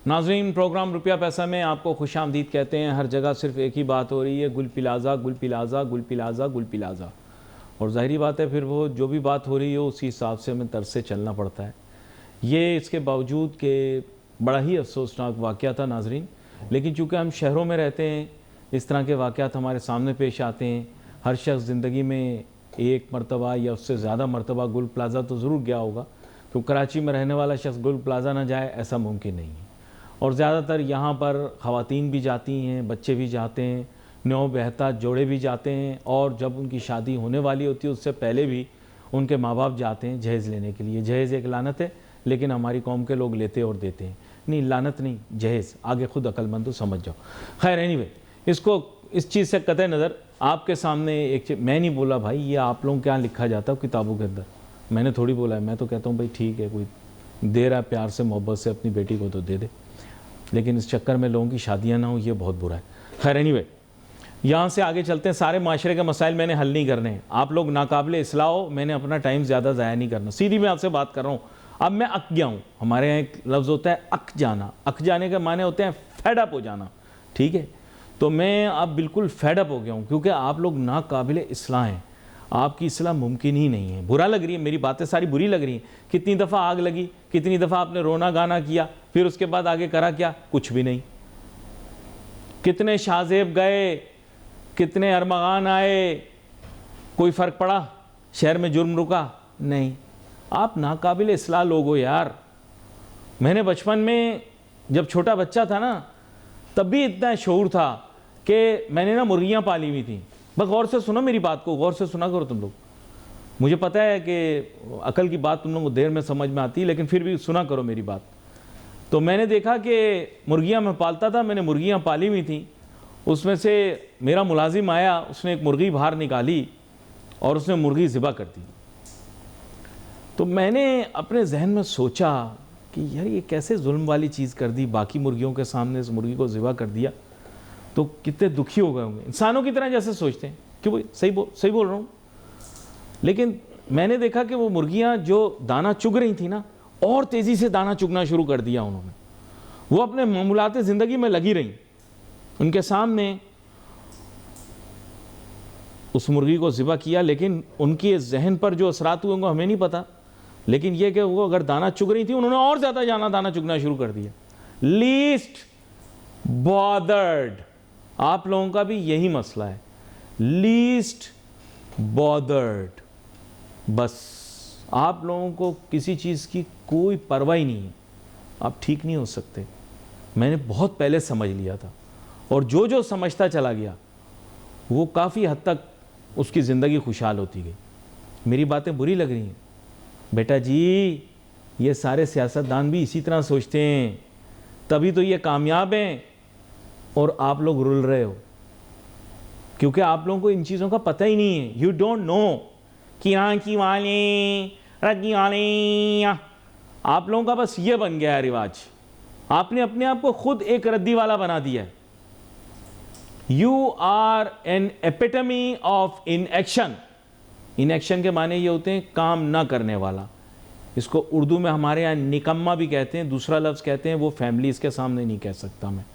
नाज़रीन, प्रोग्राम रुपया पैसा में आपको खुशामदीद कहते हैं। हर जगह सिर्फ एक ही बात हो रही है, गुल पिलाजा गुल पिलाजा गुल पिलाजा गुल पिलाजा। और ज़ाहिरी बात है, फिर वो जो भी बात हो रही है उसी हिसाब से हमें तर्ज से चलना पड़ता है। ये इसके बावजूद कि बड़ा ही अफसोसनाक वाक़या था नाज़रीन, लेकिन चूँकि हम शहरों में रहते हैं, इस तरह के वाक़यात हमारे सामने पेश आते हैं। हर शख्स ज़िंदगी में एक मरतबा या उससे ज़्यादा मरतबा गुल प्लाज़ा तो ज़रूर गया होगा। तो कराची में रहने वाला शख्स गुल प्लाज़ा ना जाए, ऐसा मुमकिन नहीं है। और ज़्यादातर यहाँ पर ख़वातीन भी जाती हैं, बच्चे भी जाते हैं, नौ बहता जोड़े भी जाते हैं, और जब उनकी शादी होने वाली होती है उससे पहले भी उनके माँ बाप जाते हैं जहेज़ लेने के लिए। जहेज़ एक लानत है, लेकिन हमारी कौम के लोग लेते और देते हैं। नहीं, लानत नहीं, जहेज़। आगे खुद अक्लमंद तो समझ जाओ। खैर एनीवे, इसको इस चीज़ से कतई नज़र आपके सामने एक चीज़, मैं नहीं बोला भाई ये आप लोगों के यहाँ लिखा जाता है किताबों के अंदर, मैंने थोड़ी बोला है। मैं तो कहता हूँ भाई ठीक है, कोई दे रहा है प्यार से मोहब्बत से अपनी बेटी को तो दे दे, लेकिन इस चक्कर में लोगों की शादियाँ ना हो, ये बहुत बुरा है। खैर एनीवे, यहाँ से आगे चलते हैं। सारे माशरे के मसाइल मैंने हल नहीं करने, आप लोग नाकाबिले इस्लाह हो, मैंने अपना टाइम ज़्यादा ज़ाया नहीं करना। सीधी मैं आपसे बात कर रहा हूँ। अब मैं अक गया हूँ। हमारे यहाँ एक लफ्ज़ होता है अक जाना। अक जाने के माने होते हैं फेडअप हो जाना, ठीक है। तो मैं अब बिल्कुल फेडअप हो गया हूँ, क्योंकि आप लोग नाकाबिले इस्लाह हैं, आपकी इस्लाह मुमकिन ही नहीं है। बुरा लग रही है, मेरी बातें सारी बुरी लग रही हैं। कितनी दफ़ा आग लगी, कितनी दफ़ा आपने रोना गाना किया, फिर उसके बाद आगे करा क्या? कुछ भी नहीं। कितने शाहजेब गए, कितने अरमगान आए, कोई फ़र्क पड़ा? शहर में जुर्म रुका? नहीं। आप नाकाबिल इस्लाह लोग हो यार। मैंने बचपन में जब छोटा बच्चा था ना, तब भी इतना शऊर था कि मैंने ना मुर्गियाँ पाली हुई थी। बस गौर से सुनो मेरी बात को, गौर से सुना करो तुम लोग। मुझे पता है कि अकल की बात तुम लोगों को देर में समझ में आती है, लेकिन फिर भी सुना करो मेरी बात। तो मैंने देखा कि मुर्गियाँ मैं पालता था, मैंने मुर्गियाँ पाली हुई थी। उसमें से मेरा मुलाजिम आया, उसने एक मुर्गी बाहर निकाली और उसने मुर्गी ज़िबा कर दी। तो मैंने अपने जहन में सोचा कि यार ये कैसे जुल्म वाली चीज़ कर दी, बाकी मुर्गियों के सामने इस मुर्गी को ज़िबा कर दिया, तो कितने दुखी हो गए होंगे। इंसानों की तरह जैसे सोचते हैं कि वो सही बोल रहा हूँ। लेकिन मैंने देखा कि वो मुर्गियाँ जो दाना चुग रही थी ना, और तेज़ी से दाना चुगना शुरू कर दिया उन्होंने। वो अपने मामूलात ज़िंदगी में लगी रहीं। उनके सामने उस मुर्गी को ज़िबा किया, लेकिन उनके जहन पर जो असरात हुए वो हमें नहीं पता। लेकिन ये कि वो अगर दाना चुग रही थी, उन्होंने और ज़्यादा दाना चुगना शुरू कर दिया। लीस्ट बॉदर्ड, आप लोगों का भी यही मसला है, लीस्ट बॉदर्ड। बस आप लोगों को किसी चीज़ की कोई परवाह ही नहीं है, आप ठीक नहीं हो सकते। मैंने बहुत पहले समझ लिया था, और जो जो समझता चला गया वो काफ़ी हद तक उसकी ज़िंदगी खुशहाल होती गई। मेरी बातें बुरी लग रही हैं बेटा जी, ये सारे सियासतदान भी इसी तरह सोचते हैं, तभी तो ये कामयाब हैं और आप लोग रुल रहे हो, क्योंकि आप लोगों को इन चीज़ों का पता ही नहीं है। यू डोंट नो कि आंखी वाले रगी वाले, आप लोगों का बस ये बन गया है रिवाज। आपने अपने आप को खुद एक रद्दी वाला बना दिया है। You are an epitome of inaction. Inaction के माने ये होते हैं काम ना करने वाला। इसको उर्दू में हमारे यहाँ निकम्मा भी कहते हैं, दूसरा लफ्ज़ कहते हैं, वो फैमिली इसके सामने नहीं कह सकता मैं,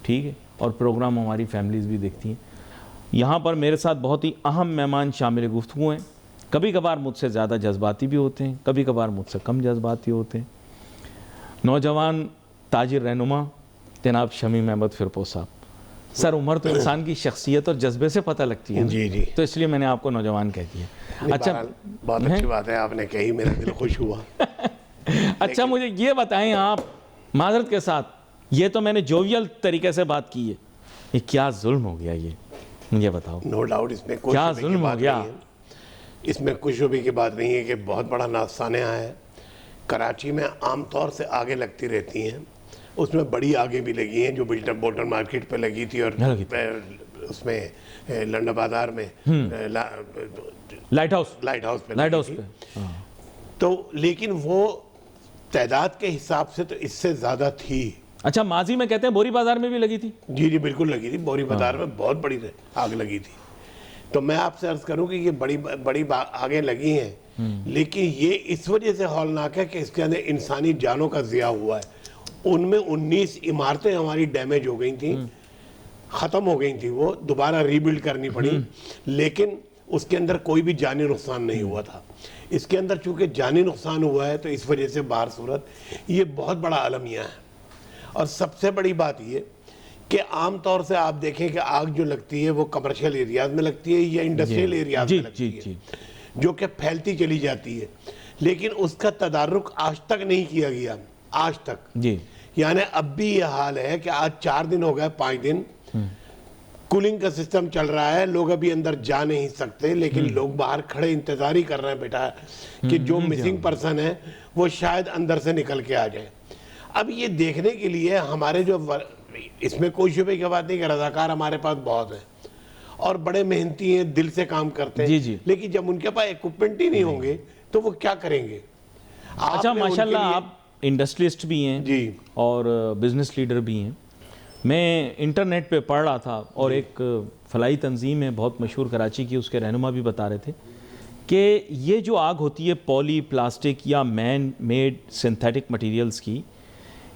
ठीक है। और प्रोग्राम हमारी फैमिलीज़ भी देखती हैं। यहाँ पर मेरे साथ बहुत ही अहम मेहमान शामिल गुफ्तगू हैं। कभी कभार मुझसे ज़्यादा जज्बाती भी होते हैं, कभी कभार मुझसे कम जज्बाती होते हैं। नौजवान ताजिर रहनुमा जनाब शमीम अहमद फिरपोश साहब। सर, उम्र तो इंसान की शख्सियत और जज्बे से पता लगती है। जी जी, तो इसलिए मैंने आपको नौजवान कह दिया। अच्छा, बहुत अच्छी बात है आपने कही, मेरा दिल खुश हुआ। अच्छा, मुझे ये बताएं आप माजरत के साथ, ये तो मैंने जोवियल तरीके से बात की है, ये क्या जुल्म हो गया ये बताओ। नो डाउट, इसमें कोई क्या जुल्म हो गया? इसमें कुछ शुबे की बात नहीं है कि बहुत बड़ा नासान्या है। कराची में आमतौर से आगे लगती रहती हैं, उसमें बड़ी आगे भी लगी हैं, जो बिल्टर बोटर मार्केट पे लगी थी, और उसमें लंडा बाजार में लाइट हाउस पे। तो लेकिन वो तादाद के हिसाब से तो इससे ज़्यादा थी। अच्छा, माजी में कहते हैं बोरी बाजार में भी लगी थी? जी जी, बिल्कुल लगी थी, बोरी बाजार में बहुत बड़ी आग लगी थी। तो मैं आपसे अर्ज करूं कि ये बड़ी आगे लगी हैं, लेकिन ये इस वजह से हौलनाक है कि इसके अंदर इंसानी जानों का ज़िया हुआ है, उनमें 19 इमारतें हमारी डैमेज हो गई थी, खत्म हो गई थी, वो दोबारा रीबिल्ड करनी पड़ी, लेकिन उसके अंदर कोई भी जानी नुकसान नहीं हुआ था। इसके अंदर चूंकि जानी नुकसान हुआ है तो इस वजह से बाहर सूरत ये बहुत बड़ा अलमिया है। और सबसे बड़ी बात ये कि आम तौर से आप देखें कि आग जो लगती है वो कमर्शियल एरियाज में लगती है या इंडस्ट्रियल एरियाज में लगती है, जो कि फैलती चली जाती है, लेकिन उसका तदारुक आज तक नहीं किया गया, आज तक जी। यानी अब भी ये हाल है कि आज 4 दिन हो गए, 5 दिन कूलिंग का सिस्टम चल रहा है, लोग अभी अंदर जा नहीं सकते, लेकिन लोग बाहर खड़े इंतजार ही कर रहे हैं बेटा कि जो मिसिंग पर्सन है वो शायद अंदर से निकल के आ जाए। अब ये देखने के लिए हमारे जो इसमें कोई शुबे की बात नहीं कि रजाकार हमारे पास बहुत है और बड़े मेहनती हैं, दिल से काम करते हैं, जी। लेकिन जब उनके पास इक्विपमेंट ही नहीं होंगे तो वो क्या करेंगे। अच्छा, माशाल्लाह आप इंडस्ट्रियलिस्ट भी हैं जी और बिजनेस लीडर भी हैं। मैं इंटरनेट पे पढ़ रहा था और एक फलाई तंजीम है बहुत मशहूर कराची की, उसके रहनुमा भी बता रहे थे कि ये जो आग होती है पॉली प्लास्टिक या मैन मेड सिंथेटिक मटेरियल्स की,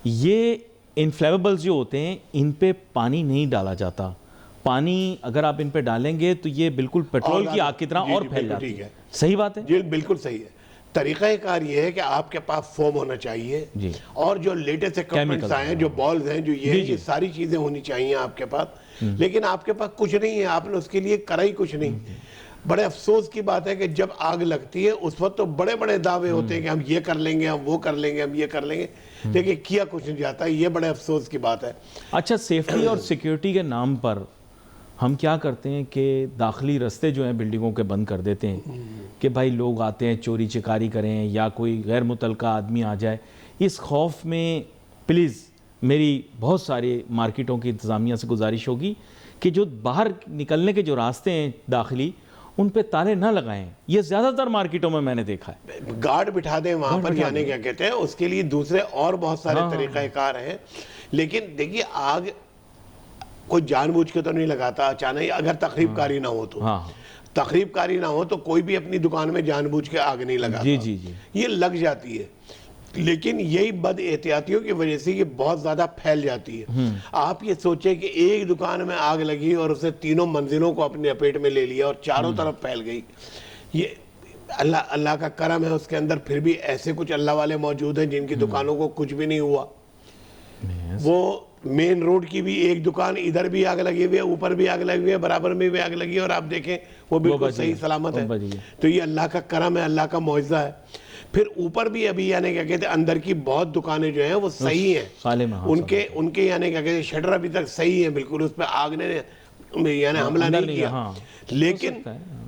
ये इनफ्लेमेबल्स जो होते हैं इन पे पानी नहीं डाला जाता। पानी अगर आप इन पे डालेंगे तो ये बिल्कुल पेट्रोल की आग की तरह और फैल जाती है। सही बात है जी, बिल्कुल सही है। तरीक़ाकार ये है कि आपके पास फोम होना चाहिए जी, और जो लेटेस्ट इक्विपमेंट्स आए हैं, जो बॉल्स हैं, जो ये सारी चीज़ें होनी चाहिए आपके पास, लेकिन आपके पास कुछ नहीं है, आपने उसके लिए करा ही कुछ नहीं। बड़े अफसोस की बात है कि जब आग लगती है उस वक्त तो बड़े बड़े दावे होते हैं कि हम ये कर लेंगे, हम वो कर लेंगे, हम ये कर लेंगे, लेकिन किया कुछ नहीं जाता। ये बड़े अफसोस की बात है। अच्छा, सेफ्टी और सिक्योरिटी के नाम पर हम क्या करते हैं कि दाखिली रास्ते जो हैं बिल्डिंगों के बंद कर देते हैं कि भाई लोग आते हैं चोरी चिकारी करें या कोई गैर मुतलका आदमी आ जाए। इस खौफ में प्लीज़ मेरी बहुत सारे मार्केटों की इंतज़ामिया से गुजारिश होगी कि जो बाहर निकलने के जो रास्ते हैं दाखिली, उन पे ताले ना लगाएं। ये ज़्यादातर मार्केटों में मैंने देखा है। गार्ड बिठा दें वहाँ पर, यानी क्या कहते हैं, उसके लिए दूसरे और बहुत सारे तरीक़ाकार हैं। लेकिन देखिए, आग कोई जानबूझ के तो नहीं लगाता अचानक, अगर तकरीबकारी ना हो तो। तकरीबकारी ना हो तो कोई भी अपनी दुकान में जानबूझ के आग नहीं लगाता। जी जी जी, ये लग जाती है, लेकिन यही बद एहतियातियों की वजह से ये बहुत ज़्यादा फैल जाती है। आप ये सोचे कि एक दुकान में आग लगी और उसे तीनों मंजिलों को अपने लपेट में ले लिया और चारों तरफ फैल गई। ये अल्लाह का करम है, उसके अंदर फिर भी ऐसे कुछ अल्लाह वाले मौजूद हैं जिनकी दुकानों को कुछ भी नहीं हुआ। वो मेन रोड की भी एक दुकान, इधर भी आग लगी हुई है, ऊपर भी आग लगी हुई है, बराबर में भी आग लगी है, और आप देखें वो बिल्कुल सही सलामत है। तो ये अल्लाह का करम है, अल्लाह का मौजज़ा है। फिर ऊपर भी अभी यानी क्या कहते हैं, अंदर की बहुत दुकानें जो हैं वो सही हैं, उनके यानी क्या कहते हैं शटर अभी तक सही है, बिल्कुल उस पर आग ने यानी हमला नहीं किया। लेकिन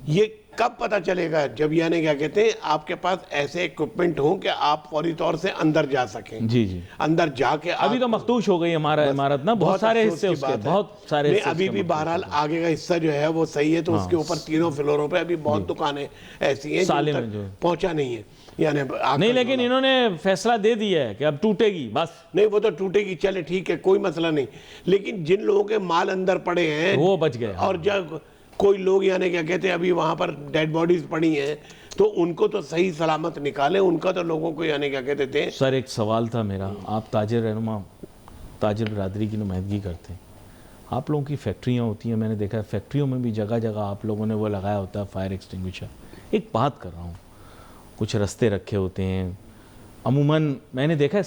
ये कब पता चलेगा, जब यानी क्या कहते हैं आपके पास ऐसे इक्विपमेंट हो कि आप फौरी तौर से अंदर जा सकें। जी जी, अंदर जाके अभी तो मखदूश हो गई हमारा इमारत ना, बहुत सारे हिस्से उसके, बहुत सारे हिस्से अभी भी बहरहाल आगे का हिस्सा जो है वो सही है। तो उसके ऊपर तीनों फ्लोरों पे अभी बहुत दुकानें ऐसी हैं जो पहुंचा नहीं है, यानी नहीं, लेकिन इन्होंने फैसला दे दिया है कि अब टूटेगी बस। नहीं, वो तो टूटेगी, चले ठीक है, कोई मसला नहीं, लेकिन जिन लोगों के माल अंदर पड़े हैं वो बच गए। और जब कोई लोग यानी क्या कहते हैं अभी वहां पर डेड बॉडीज पड़ी हैं तो उनको तो सही सलामत निकालें, उनका तो लोगों को यानी क्या कहते थे। सर एक सवाल था मेरा, आप ताजिर रहनुमा, ताजिर बिरादरी की नुमाइंदगी करते हैं, आप लोगों की फैक्ट्रियाँ होती हैं, मैंने देखा है फैक्ट्रियों में भी जगह जगह आप लोगों ने वो लगाया होता है फायर एक्सटिंग्विशर। एक बात कर रहा हूँ, कुछ रास्ते रखे होते हैं, अमूमन मैंने देखा है,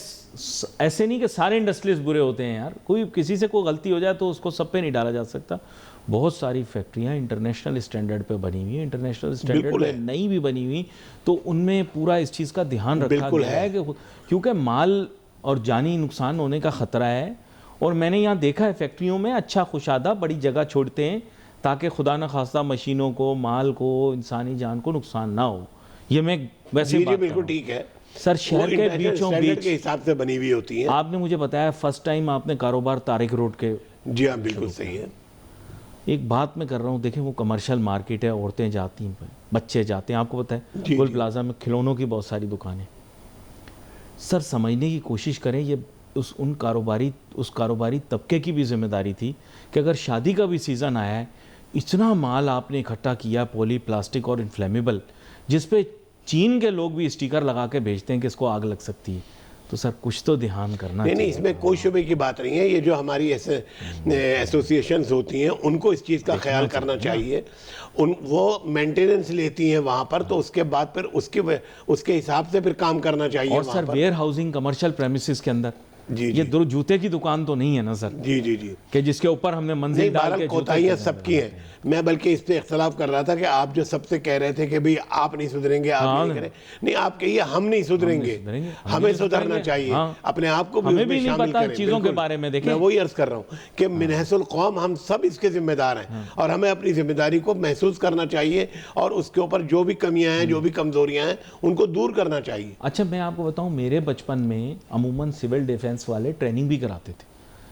ऐसे नहीं कि सारे इंडस्ट्रियलिस्ट बुरे होते हैं यार, कोई किसी से कोई गलती हो जाए तो उसको सब पे नहीं डाला जा सकता। बहुत सारी फैक्ट्रियाँ इंटरनेशनल स्टैंडर्ड पे बनी हुई हैं, इंटरनेशनल स्टैंडर्ड पे नई भी बनी हुई, तो उनमें पूरा इस चीज़ का ध्यान रखा गया है कि क्योंकि माल और जानी नुकसान होने का ख़तरा है। और मैंने यहाँ देखा है फैक्ट्रियों में अच्छा खुशादा बड़ी जगह छोड़ते हैं ताकि खुदा न खास्ता मशीनों को, माल को, इंसानी जान को नुकसान ना हो। ये मैं वैसे जी, बिल्कुल ठीक है सर, शहर के बीचों बीच के हिसाब से बनी हुई होती है। आपने मुझे बताया फर्स्ट टाइम आपने कारोबार तारिक रोड के। जी हाँ, बिल्कुल सही है। एक बात मैं कर रहा हूँ, देखें वो कमर्शियल मार्केट है, औरतें जाती हैं, बच्चे जाते हैं, आपको पता है गोल प्लाजा में खिलौनों की बहुत सारी दुकानें। सर समझने की कोशिश करें, ये उस कारोबारी तबके की भी जिम्मेदारी थी कि अगर शादी का भी सीज़न आया है, इतना माल आपने इकट्ठा किया पॉली प्लास्टिक और इन्फ्लेमेबल, जिस पे चीन के लोग भी स्टिकर लगा के भेजते हैं कि इसको आग लग सकती है। तो सर कुछ तो ध्यान करना नहीं, चाहिए। इसमें कोई शुबे की बात नहीं है। ये जो हमारी एसोसिएशंस होती हैं उनको इस चीज़ का ख्याल करना चाहिए। वो मेंटेनेंस लेती हैं वहाँ पर, तो उसके बाद फिर उसके हिसाब से फिर काम करना चाहिए। और sir warehousing commercial premises के अंदर जी ये दो जूते की दुकान तो नहीं है ना सर, जी जी जी, कि जिसके ऊपर हमने मंजिल नहीं, डाल के बहरहाल जूते कोताहियां पहने सबकी हैं। हैं। मैं बल्कि इस पे इख्तलाफ कर रहा था कि आप जो सबसे कह रहे थे कि भाई आप नहीं सुधरेंगे, आप हाँ, नहीं करें, नहीं, आप कहिए हम नहीं सुधरेंगे, हमें सुधरना चाहिए। हाँ। अपने आप को भी हमें उसमें भी नहीं शामिल पता करें। चीजों के बिल्कुल। बारे में। देखें, मैं वही अर्ज कर रहा हूँ कि मिनहसुल कौम हम सब इसके जिम्मेदार हैं, और हमें अपनी जिम्मेदारी को महसूस करना चाहिए और उसके ऊपर जो भी कमियां हैं, जो भी कमजोरियां हैं, उनको दूर करना चाहिए। अच्छा मैं आपको बताऊं, मेरे बचपन में अमूमन सिविल डिफेंस वाले ट्रेनिंग भी कराते थे,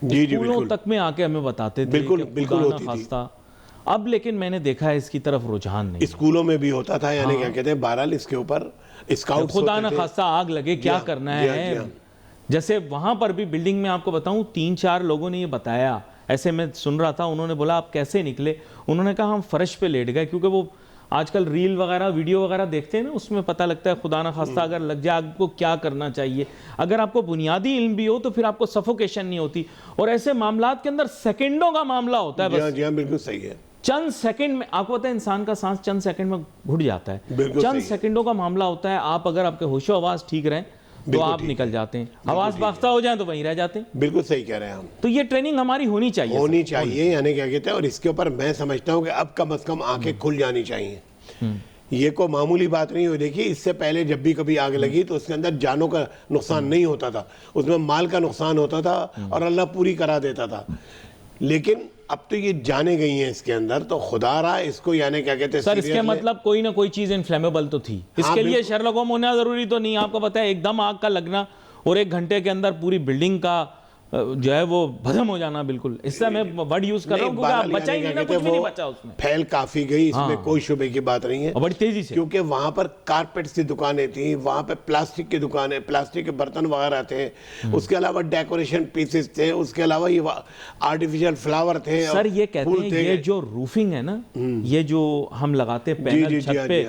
जी जी, स्कूलों बिल्कुल तक में आके हमें बताते थे बिल्कुल, कि बिल्कुल खुदा ना होती थी। खास्ता। अब लेकिन मैंने देखा है इसकी तरफ रुझान नहीं। स्कूलों में भी होता था, यानी क्या कहते हैं, बहरहाल इसके ऊपर स्काउट्स खुदा होते ना थे। खास्ता आग लगे, क्या हाँ, करना जी हाँ, जी है। हाँ। जैसे वहां पर भी बिल्डिंग में आपको बताऊं 3-4 लोगों ने ये बताया, ऐसे मैं सुन रहा था, उन्होंने बोला आप कैसे निकले, उन्होंने कहा हम फर्श पे लेट गए, क्योंकि वो आजकल रील वगैरह वीडियो वगैरह देखते हैं ना, उसमें पता लगता है खुदा ना खास्ता अगर लग जाए आपको क्या करना चाहिए। अगर आपको बुनियादी इल्म भी हो तो फिर आपको सफोकेशन नहीं होती, और ऐसे मामलात के अंदर सेकंडों का मामला होता है। जी हाँ, बस जी हाँ, बिल्कुल सही है। चंद सेकंड में आपको पता है इंसान का सांस चंद सेकंड में घुट जाता है। बिल्कुल चंद सही है। सेकंडों का मामला होता है। आप अगर आपके होशो आवाज ठीक रहें तो बिल्कुल आप ठीक निकल जाते हैं, आवाज बाख्ता हो जाए तो वहीं रह जाते हैं। बिल्कुल सही कह रहे हैं हम। तो ये ट्रेनिंग हमारी होनी चाहिए, होनी चाहिए, यानी क्या कहते हैं, और इसके ऊपर मैं समझता हूँ कि अब कम से कम आंखें खुल जानी चाहिए। ये कोई मामूली बात नहीं हुई। देखिए, इससे पहले जब भी कभी आग लगी तो उसके अंदर जानों का नुकसान नहीं होता था, उसमें माल का नुकसान होता था और अल्लाह पूरी करा देता था। लेकिन अब तो ये जाने गई हैं इसके अंदर, तो खुदा रहा इसको, यानी क्या कहते हैं, सर इसके मतलब कोई ना कोई चीज इनफ्लेमेबल तो थी। इसके लिए शर्लक होम होना जरूरी तो नहीं। आपको पता है एकदम आग का लगना और 1 घंटे के अंदर पूरी बिल्डिंग का जो है वो भस्म हो जाना, बिल्कुल। इससे मैं वर्ड यूज कर रहा हूँ क्योंकि आप बचा ही नहीं ना, कुछ भी नहीं बचा उसमें। फैल काफी गई, इसमें कोई शुबे की बात नहीं है, बड़ी तेजी से, क्योंकि वहां पर कारपेट्स की दुकानें थी, वहां पे प्लास्टिक की दुकानें, प्लास्टिक के बर्तन वगैरह थे, उसके अलावा डेकोरेशन पीसेस थे, उसके अलावा ये आर्टिफिशियल फ्लावर थे। सर ये कहते हैं ये जो रूफिंग है ना, ये जो हम लगाते हैं पैनल छत पे,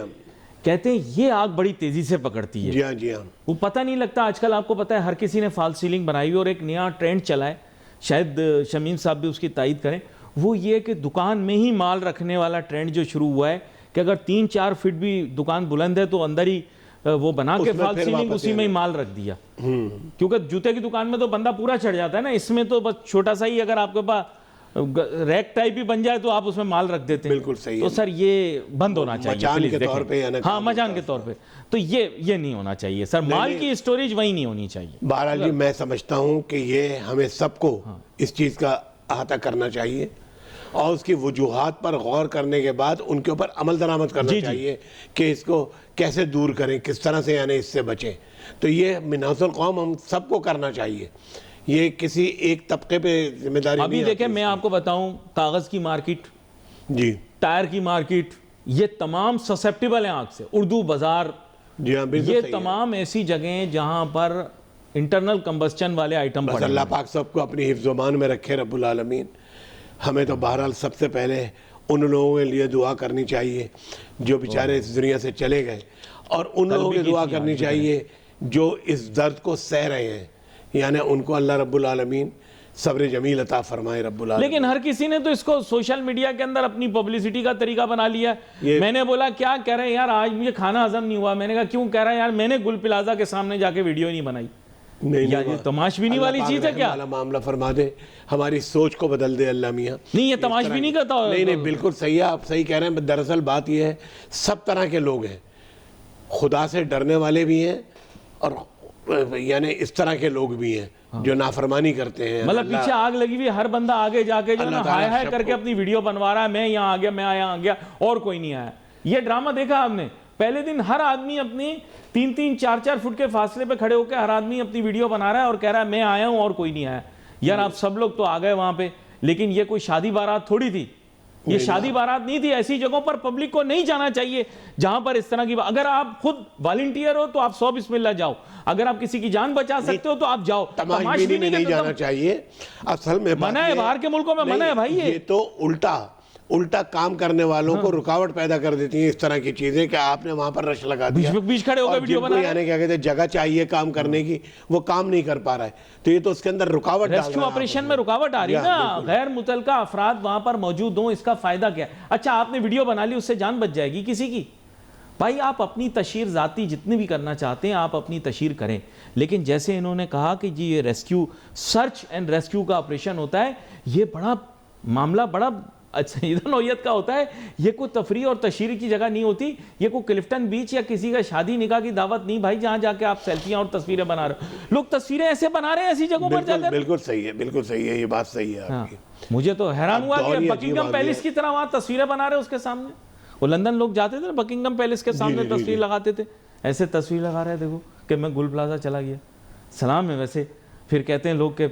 कहते हैं ये आग बड़ी तेजी से पकड़ती है। जी हाँ, जी हाँ। वो पता नहीं लगता। आजकल आपको पता है हर किसी ने फॉल्स सीलिंग बनाई हुई, और एक नया ट्रेंड चला है, शायद शमीम साहब भी उसकी तायद करें, वो ये कि दुकान में ही माल रखने वाला ट्रेंड जो शुरू हुआ है कि अगर 3-4 फीट भी दुकान बुलंद है तो अंदर ही वो बना के फॉल्स सीलिंग उसी में ही माल रख दिया। क्योंकि जूते की दुकान में तो बंदा पूरा चढ़ जाता है ना, इसमें तो बस छोटा सा ही अगर आपके पास रैक टाइप ही बन जाए तो आप उसमें माल रख देते हैं। बिल्कुल सही तो है। सर ये बंद होना चाहिए, मचान के तौर पे, यानी हाँ मचान के तौर पे, तो ये नहीं होना चाहिए सर। माल की स्टोरेज वही नहीं होनी चाहिए। बहरहाल जी, मैं समझता हूँ कि ये हमें सबको इस चीज़ का अहाता करना चाहिए और उसकी वजूहात पर गौर करने के बाद उनके ऊपर अमल दरामद करना चाहिए कि इसको कैसे दूर करें, किस तरह से यानी इससे बचें। तो ये मिनहसुल कौम हम सबको करना चाहिए, ये किसी एक तबके पे जिम्मेदारी अभी नहीं देखें, आती मैं आपको बताऊं, कागज की मार्केट, जी, टायर की मार्केट, ये तमाम ससेप्टिबल हैं आग से। उर्दू बाजार, जी हाँ, बिल्कुल ये सही तमाम ऐसी जगह हैं जहां पर इंटरनल कंबस्टन वाले आइटम बस पड़े अल्लाह पाक सबको अपनी हिफ्ज़-ओ-मान में रखे रब्बुल आलमीन। हमें तो बहरहाल सबसे पहले उन लोगों के लिए दुआ करनी चाहिए जो बेचारे इस दुनिया से चले गए, और उन लोगों की दुआ करनी चाहिए जो इस दर्द को सह रहे हैं, यानी उनको अल्लाह रब्बुल आलमीन सब्र जमील अता फरमाए रब्बुल आलमीन। लेकिन हर किसी ने तो इसको सोशल मीडिया के अंदर अपनी पब्लिसिटी का तरीका बना लिया। मैंने बोला क्या कह रहे हैं यार, आज मुझे खाना हजम नहीं हुआ। मैंने कहा क्यों? कह रहा है यार मैंने गुल प्लाजा के सामने जाके वीडियो नहीं बनाई। नहीं, ये तमाशबीनी वाली चीज है क्या? मामला फरमा दे, हमारी सोच को बदल दे अल्लाह मियाँ। नहीं, ये तमाशबीनी करता। नहीं, बिल्कुल सही है, आप सही कह रहे हैं। दरअसल बात यह है, सब तरह के लोग हैं, खुदा से डरने वाले भी हैं और यानी इस तरह के लोग भी हैं जो नाफरमानी करते हैं। मतलब पीछे आग लगी हुई, हर बंदा आगे जाके जो ना हाय हाय करके अपनी वीडियो बनवा रहा है, मैं यहाँ आ गया, मैं यहाँ आ गया, और कोई नहीं आया। ये ड्रामा देखा आपने? पहले दिन हर आदमी अपनी 3-3, 4-4 फुट के फासले पे खड़े होकर हर आदमी अपनी वीडियो बना रहा है और कह रहा है मैं आया हूं और कोई नहीं आया। यार आप सब लोग तो आ गए वहां पे, लेकिन ये कोई शादी बारात थोड़ी थी, ये शादी बारात नहीं थी। ऐसी जगहों पर पब्लिक को नहीं जाना चाहिए जहां पर इस तरह की। अगर आप खुद वॉलंटियर हो तो आप 100 बिस्मिल्लाह जाओ, अगर आप किसी की जान बचा सकते हो तो आप जाओ। तमाशबीनी में नहीं जाना चाहिए। असल में मना है, बाहर के मुल्कों में मना है भाई। ये तो उल्टा उल्टा काम करने वालों को रुकावट पैदा कर देती हैं इस तरह की चीजें कि आपने वहां पर रश लगा दिया, बीच खड़े होकर वीडियो बना रहे हैं। यानी क्या कहते हैं जगह चाहिए काम करने की, वो काम नहीं कर पा रहा है, तो ये तो उसके अंदर रुकावट डाल रेस्क्यू रहा है ऑपरेशन में रुकावट आ रही है ना, गैर मुतलका अफराद वहां पर मौजूद हों, इसका फायदा क्या है? अच्छा आपने वीडियो बना ली, उससे जान बच जाएगी किसी की? भाई आप अपनी तशहीर जाती जितनी भी करना चाहते हैं आप अपनी तशहीर करें, लेकिन जैसे इन्होंने कहा कि जी ये रेस्क्यू, सर्च एंड रेस्क्यू का ऑपरेशन होता है, ये बड़ा मामला बड़ा अच्छा नौयत का होता है। ये कोई तफरीह और तशहीर की जगह नहीं होती, ये कोई क्लिफ्टन बीच या किसी का शादी निकाह की दावत नहीं भाई, जहां जाके आप सेल्फियां और तस्वीरें बना रहे हो। लोग तस्वीरें ऐसे बना रहे हैं ऐसी जगहों पर जाकर। बिल्कुल सही है, बिल्कुल सही है, ये बात सही है आपकी। मुझे तो हैरान हुआ कि बकिंगम पैलेस की तरह वहां तस्वीरें बना रहे उसके सामने। वो लंदन लोग जाते थे ना, बकिंगम पैलेस के सामने तस्वीर लगाते थे, ऐसे तस्वीर लगा रहे, देखो कि मैं गुल प्लाजा चला गया, सलाम है वैसे। फिर कहते हैं लोग कि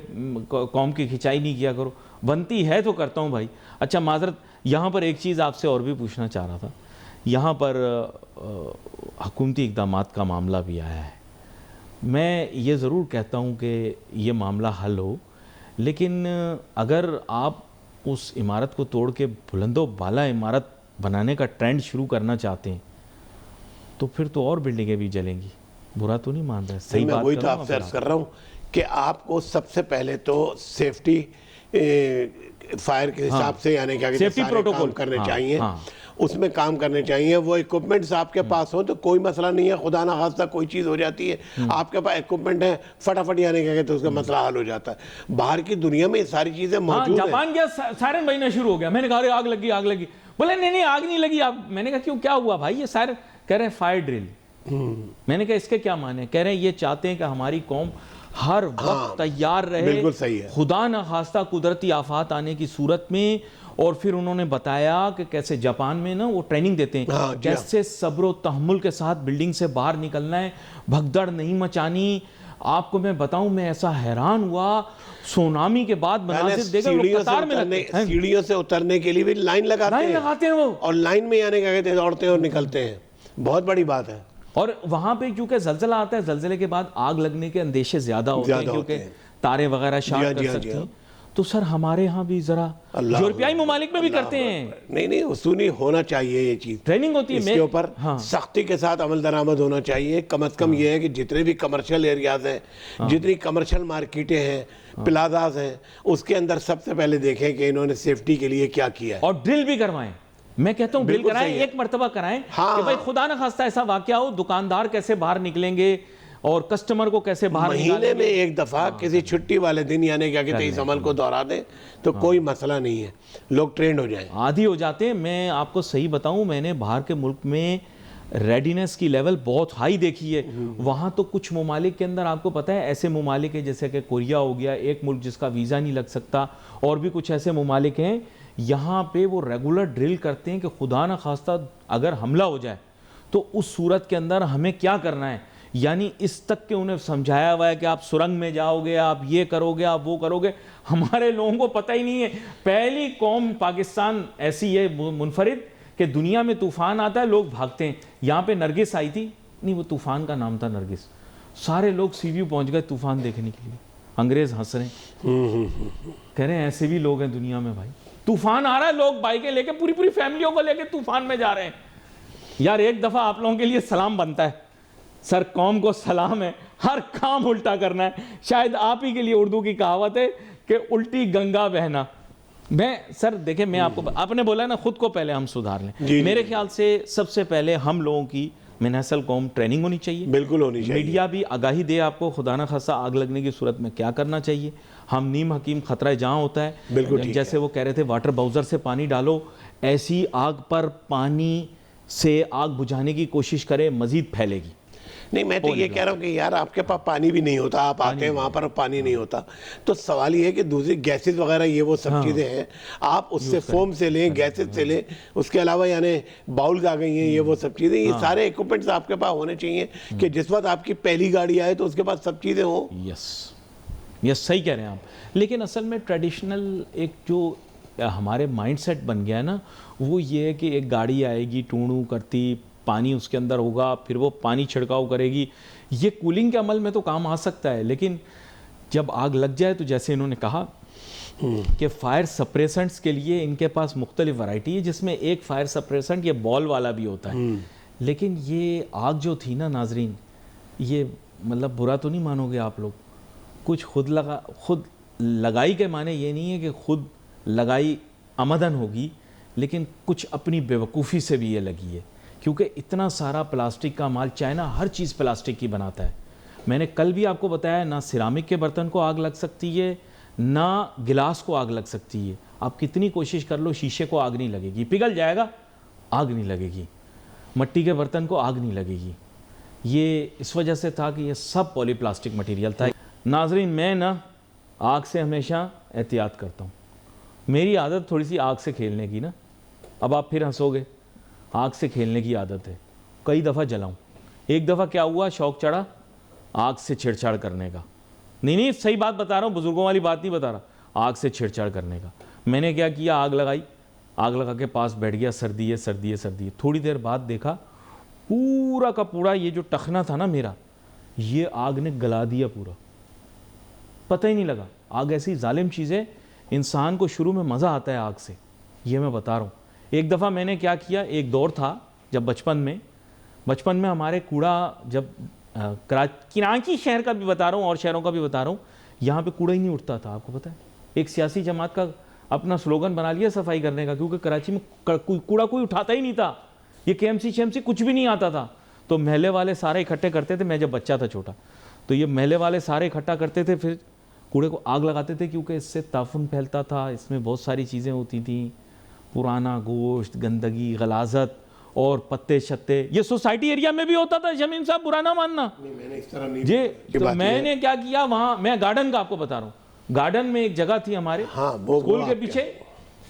कौम की खिंचाई नहीं किया करो, बनती है तो करता हूँ भाई। अच्छा माजरत, यहाँ पर एक चीज़ आपसे और भी पूछना चाह रहा था, यहाँ पर हुकूमती इक़दामात का मामला भी आया है। मैं ये ज़रूर कहता हूँ कि ये मामला हल हो, लेकिन अगर आप उस इमारत को तोड़ के बुलंदो बाला इमारत बनाने का ट्रेंड शुरू करना चाहते हैं तो फिर तो और बिल्डिंगें भी जलेंगी। बुरा तो नहीं मान रहे? सही बात वही तो आपसे अर्ज कर रहा हूँ कि आपको सबसे पहले तो सेफ्टी फायर के हिसाब से यानी क्या सेफ्टी प्रोटोकॉल करने चाहिए, उसमें काम करने चाहिए। वो इक्विपमेंट्स आपके पास हो तो कोई मसला नहीं है, खुदा ना खास्ता कोई चीज़ हो जाती है, आपके पास इक्विपमेंट है, फटाफट यानी क्या कहते हैं उसका मसला हल हो जाता है। बाहर की दुनिया में ये सारी चीज़ें मौजूद हैं। जापान गया, सायरन बजना शुरू हो गया, मैंने कहा आग लगी आग लगी, बोले नहीं आग नहीं लगी। आप, मैंने कहा क्यों, क्या हुआ भाई? ये सायरन, कह रहे हैं फायर ड्रिल। मैंने कहा इसके क्या माने? कह रहे हैं ये चाहते हैं कि हमारी कौम हर वक्त तैयार रहे, बिल्कुल सही है, खुदा न खास्ता कुदरती आफात आने की सूरत में। और फिर उन्होंने बताया कि कैसे जापान में ना वो ट्रेनिंग देते हैं, कैसे सब्र तहम्मुल के साथ बिल्डिंग से बाहर निकलना है, भगदड़ नहीं मचानी। आपको मैं बताऊं, मैं ऐसा हैरान हुआ, सुनामी के बाद मनाजिर देखकर लोग कतार में लगते हैं, सीढ़ियों से उतरने के लिए भी लाइन लगाते हैं वो, और लाइन में यानी क्या कहते हैं दौड़ते हैं और निकलते हैं। बहुत बड़ी बात है। और वहां पे क्योंकि जलजला आता है, जलजले के बाद आग लगने के अंदेशे ज्यादा होते हैं क्योंकि तारे वगैरह शॉर्ट कर सकती हैं। तो सर हमारे यहाँ भी जरा यूरोपियाई ममालिक में भी करते हैं। नहीं उसूली होना चाहिए, ये चीज ट्रेनिंग होती है, इसके ऊपर सख्ती के साथ अमल दरामद होना चाहिए। कम अज कम ये है कि जितने भी कमर्शियल एरियाज हैं, जितनी कमर्शियल मार्केटें हैं, प्लाजाज हैं, उसके अंदर सबसे पहले देखें कि इन्होंने सेफ्टी के लिए क्या किया है, और ड्रिल भी करवाएं। मैं कहता हूं ड्रिल कराएं, एक मर्तबा कराएं कि भाई खुदा ना खास्ता ऐसा वाकया हो, दुकानदार कैसे बाहर निकलेंगे और कस्टमर को कैसे बाहर महीने में एक दफा किसी छुट्टी वाले दिन यानी क्या कहते हैं इस अमल को दोहरा दें तो कोई मसला नहीं है, लोग ट्रेंड हो जाएं, आदी हो जाते हैं। मैं आपको सही बताऊं, मैंने बाहर के मुल्क में रेडीनेस की लेवल बहुत हाई देखी है। वहाँ तो कुछ ममालिक के अंदर आपको पता है ऐसे ममालिक है जैसे कि कोरिया हो गया, एक मुल्क जिसका वीज़ा नहीं लग सकता, और भी कुछ ऐसे ममालिक हैं यहाँ पे वो रेगुलर ड्रिल करते हैं कि खुदा ना खास्ता अगर हमला हो जाए तो उस सूरत के अंदर हमें क्या करना है। यानी इस तक के उन्हें समझाया हुआ है कि आप सुरंग में जाओगे, आप ये करोगे, आप वो करोगे। हमारे लोगों को पता ही नहीं है। पहली कौम पाकिस्तान ऐसी है मुनफरिद कि दुनिया में तूफ़ान आता है लोग भागते हैं। यहाँ पे नरगिस आई थी, नहीं वो तूफ़ान का नाम था नरगिस, सारे लोग सीव्यू पहुँच गए तूफ़ान देखने के लिए। अंग्रेज़ हंस रहे हैं, कह रहे हैं ऐसे भी लोग हैं दुनिया में भाई, तूफ़ान आ रहा है, लोग बाइकें लेके पूरी पूरी फैमिलियों को लेके तूफ़ान में जा रहे हैं। यार एक दफ़ा आप लोगों के लिए सलाम बनता है सर, कौम को सलाम है, हर काम उल्टा करना है। शायद आप ही के लिए उर्दू की कहावत है कि उल्टी गंगा बहना। मैं सर देखें, मैं आपको, आपने बोला ना खुद को पहले हम सुधार लें। मेरे ख्याल से सबसे पहले हम लोगों की मिनहसल कौम ट्रेनिंग होनी चाहिए, बिल्कुल होनी चाहिए। मीडिया भी आगाही दे आपको खुदा न खासा आग लगने की सूरत में क्या करना चाहिए। हम नीम हकीम खतरा जहाँ होता है, बिल्कुल जैसे वो कह रहे थे वाटर बाउजर से पानी डालो, ऐसी आग पर पानी से आग बुझाने की कोशिश करें, मजीद फैलेगी। नहीं मैं तो ये कह रहा हूँ कि यार आपके पास पानी भी नहीं होता, आप आते हैं वहाँ पर पानी नहीं होता, तो सवाल ये है कि दूसरी गैसेस वगैरह ये वो सब चीज़ें हैं, आप उससे फोम से लें, गैसेस से लें, उसके अलावा यानी बाउल्स आ गई हैं, ये वो सब चीज़ें, ये सारे इक्विपमेंट्स आपके पास होने चाहिए कि जिस वक्त आपकी पहली गाड़ी आए तो उसके पास सब चीज़ें हों। यस सही कह रहे हैं आप। लेकिन असल में ट्रेडिशनल एक जो हमारे माइंडसेट बन गया है ना, वो ये है कि एक गाड़ी आएगी टूणू करती, पानी उसके अंदर होगा, फिर वो पानी छिड़काव करेगी। ये कूलिंग के अमल में तो काम आ सकता है, लेकिन जब आग लग जाए तो जैसे इन्होंने कहा कि फायर सप्रेसेंट्स के लिए इनके पास मुख्तलिफ वैरायटी है, जिसमें एक फायर सप्रेसेंट ये बॉल वाला भी होता है। लेकिन ये आग जो थी ना नाजरीन, ये मतलब बुरा तो नहीं मानोगे आप लोग, कुछ खुद लगाई के माने ये नहीं है कि खुद लगाई आमदन होगी, लेकिन कुछ अपनी बेवकूफ़ी से भी ये लगी है, क्योंकि इतना सारा प्लास्टिक का माल, चाइना हर चीज़ प्लास्टिक की बनाता है। मैंने कल भी आपको बताया, ना सिरामिक के बर्तन को आग लग सकती है, ना गिलास को आग लग सकती है। आप कितनी कोशिश कर लो, शीशे को आग नहीं लगेगी, पिघल जाएगा, आग नहीं लगेगी। मट्टी के बर्तन को आग नहीं लगेगी। ये इस वजह से था कि ये सब पॉलीप्लास्टिक मटेरियल था। नाजरीन, मैं ना आग से हमेशा एहतियात करता हूँ। मेरी आदत थोड़ी सी आग से खेलने की ना, अब आप फिर हंसोगे, आग से खेलने की आदत है। कई दफ़ा जलाऊँ। एक दफ़ा क्या हुआ, शौक़ चढ़ा आग से छेड़छाड़ करने का। नहीं, सही बात बता रहा हूँ, बुजुर्गों वाली बात नहीं बता रहा, आग से छेड़छाड़ करने का। मैंने क्या किया, आग लगाई, आग लगा के पास बैठ गया, सर्दी है सर्दी है सर्दी है। थोड़ी देर बाद देखा पूरा का पूरा ये जो टखना था ना मेरा, ये आग ने गला दिया पूरा, पता ही नहीं लगा। आग ऐसी जालिम चीज़ है, इंसान को शुरू में मज़ा आता है आग से, ये मैं बता रहा हूँ। एक दफ़ा मैंने क्या किया, एक दौर था जब बचपन में हमारे कूड़ा, जब कराची शहर का भी बता रहा हूँ और शहरों का भी बता रहा हूँ, यहाँ पे कूड़ा ही नहीं उठता था। आपको पता है, एक सियासी जमात का अपना स्लोगन बना लिया सफाई करने का, क्योंकि कराची में कूड़ा कोई उठाता ही नहीं था। ये KMC कुछ भी नहीं आता था। तो महल्ले वाले सारे इकट्ठे करते थे, मैं जब बच्चा था छोटा, तो ये महल्ले वाले सारे इकट्ठा करते थे, फिर कूड़े को आग लगाते थे, क्योंकि इससे ताफुन फैलता था, इसमें बहुत सारी चीज़ें होती थी, पुराना गोश्त, गंदगी, गलाजत और पत्ते शत्ते। ये सोसाइटी एरिया में भी होता था, शमीम साहब बुरा ना मानना। नहीं, मैंने इस तरह नहीं जी, तो मैंने क्या किया, वहाँ मैं गार्डन का आपको बता रहा हूँ, गार्डन में एक जगह थी हमारे स्कूल के पीछे,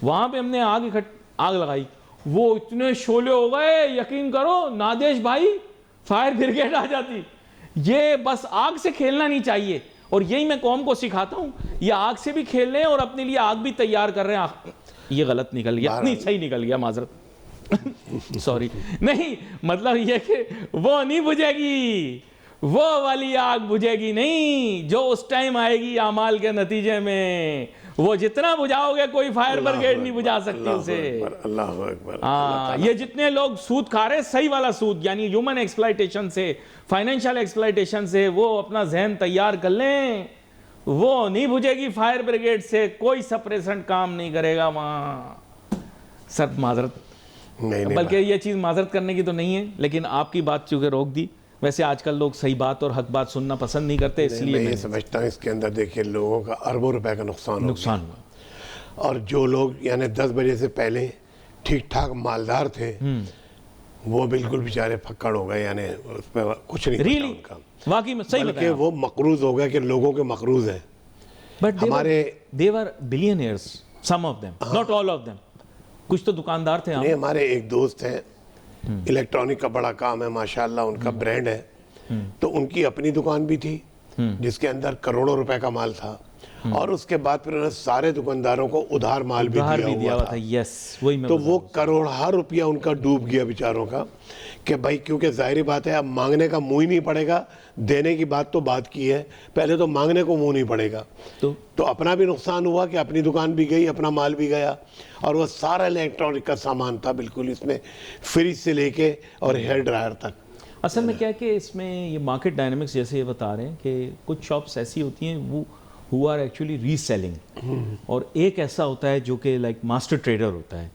वहाँ पे हमने आग लगाई। वो इतने शोले हो गए, यकीन करो नादेश भाई, फायर ब्रिगेड आ जाती। ये बस आग से खेलना नहीं चाहिए, और यही मैं कौम को सिखाता हूँ, ये आग से भी खेल रहे हैं और अपने लिए आग भी तैयार कर रहे हैं। ये गलत निकल गया, नहीं सही निकल गया, माजरत सॉरी। नहीं, मतलब ये कि वो नहीं बुझेगी, वो वाली आग बुझेगी नहीं जो उस टाइम आएगी आमाल के नतीजे में। वो जितना बुझाओगे, कोई फायर ब्रिगेड नहीं बुझा सकती उसे। अल्लाह अकबर। हाँ, ये जितने लोग सूद खा रहे, सही वाला सूद, यानी ह्यूमन एक्सप्लॉयटेशन से, फाइनेंशियल एक्सप्लॉयटेशन से, वो अपना जहन तैयार कर लें, वो नहीं बुझेगी फायर ब्रिगेड से, कोई सप्रेसेंट काम नहीं करेगा वहाँ। सर माजरत नहीं, बल्कि ये चीज़ माजरत करने की तो नहीं है, लेकिन आपकी बात चूँकि रोक दी। वैसे आजकल लोग सही बात और हक बात सुनना पसंद नहीं करते, इसलिए मैं ये समझता हूँ इसके अंदर देखिए लोगों का अरबों रुपए का नुकसान हुआ। और जो लोग यानी 10 बजे से पहले ठीक ठाक मालदार थे, वो बिल्कुल बेचारे फक्कड़ हो गए, यानी उस पर कुछ नहीं बचा उनका। वाकई में सही बताया, वो मकरूज हो गए कि लोगों के मकरूज हैं। बट हमारे देवर billionaires, some of them, not all of them. कुछ तो दुकानदार थे। नहीं, हमारे एक दोस्त हैं, इलेक्ट्रॉनिक का बड़ा काम है माशाल्लाह, उनका ब्रांड है, तो उनकी अपनी दुकान भी थी जिसके अंदर करोड़ों रुपए का माल था, और उसके बाद फिर उन्होंने सारे दुकानदारों को उधार माल भी दिया हुआ था। यस, वही मैं तो वो करोड़ों रुपया उनका डूब गया बेचारों का, कि भाई क्योंकि जाहिर बात है अब मांगने का मुंह ही नहीं पड़ेगा, देने की बात तो बात की है, पहले तो मांगने को मुंह नहीं पड़ेगा। तो अपना भी नुकसान हुआ कि अपनी दुकान भी गई, अपना माल भी गया, और वो सारा इलेक्ट्रॉनिक का सामान था बिल्कुल, इसमें फ्रिज से लेके और हेयर ड्रायर तक। असल में क्या है कि इसमें ये मार्केट डायनामिक्स जैसे ये बता रहे हैं कि कुछ शॉप्स ऐसी होती हैं वो हु आर एक्चुअली रीसेलिंग, और एक ऐसा होता है जो कि लाइक मास्टर ट्रेडर होता है,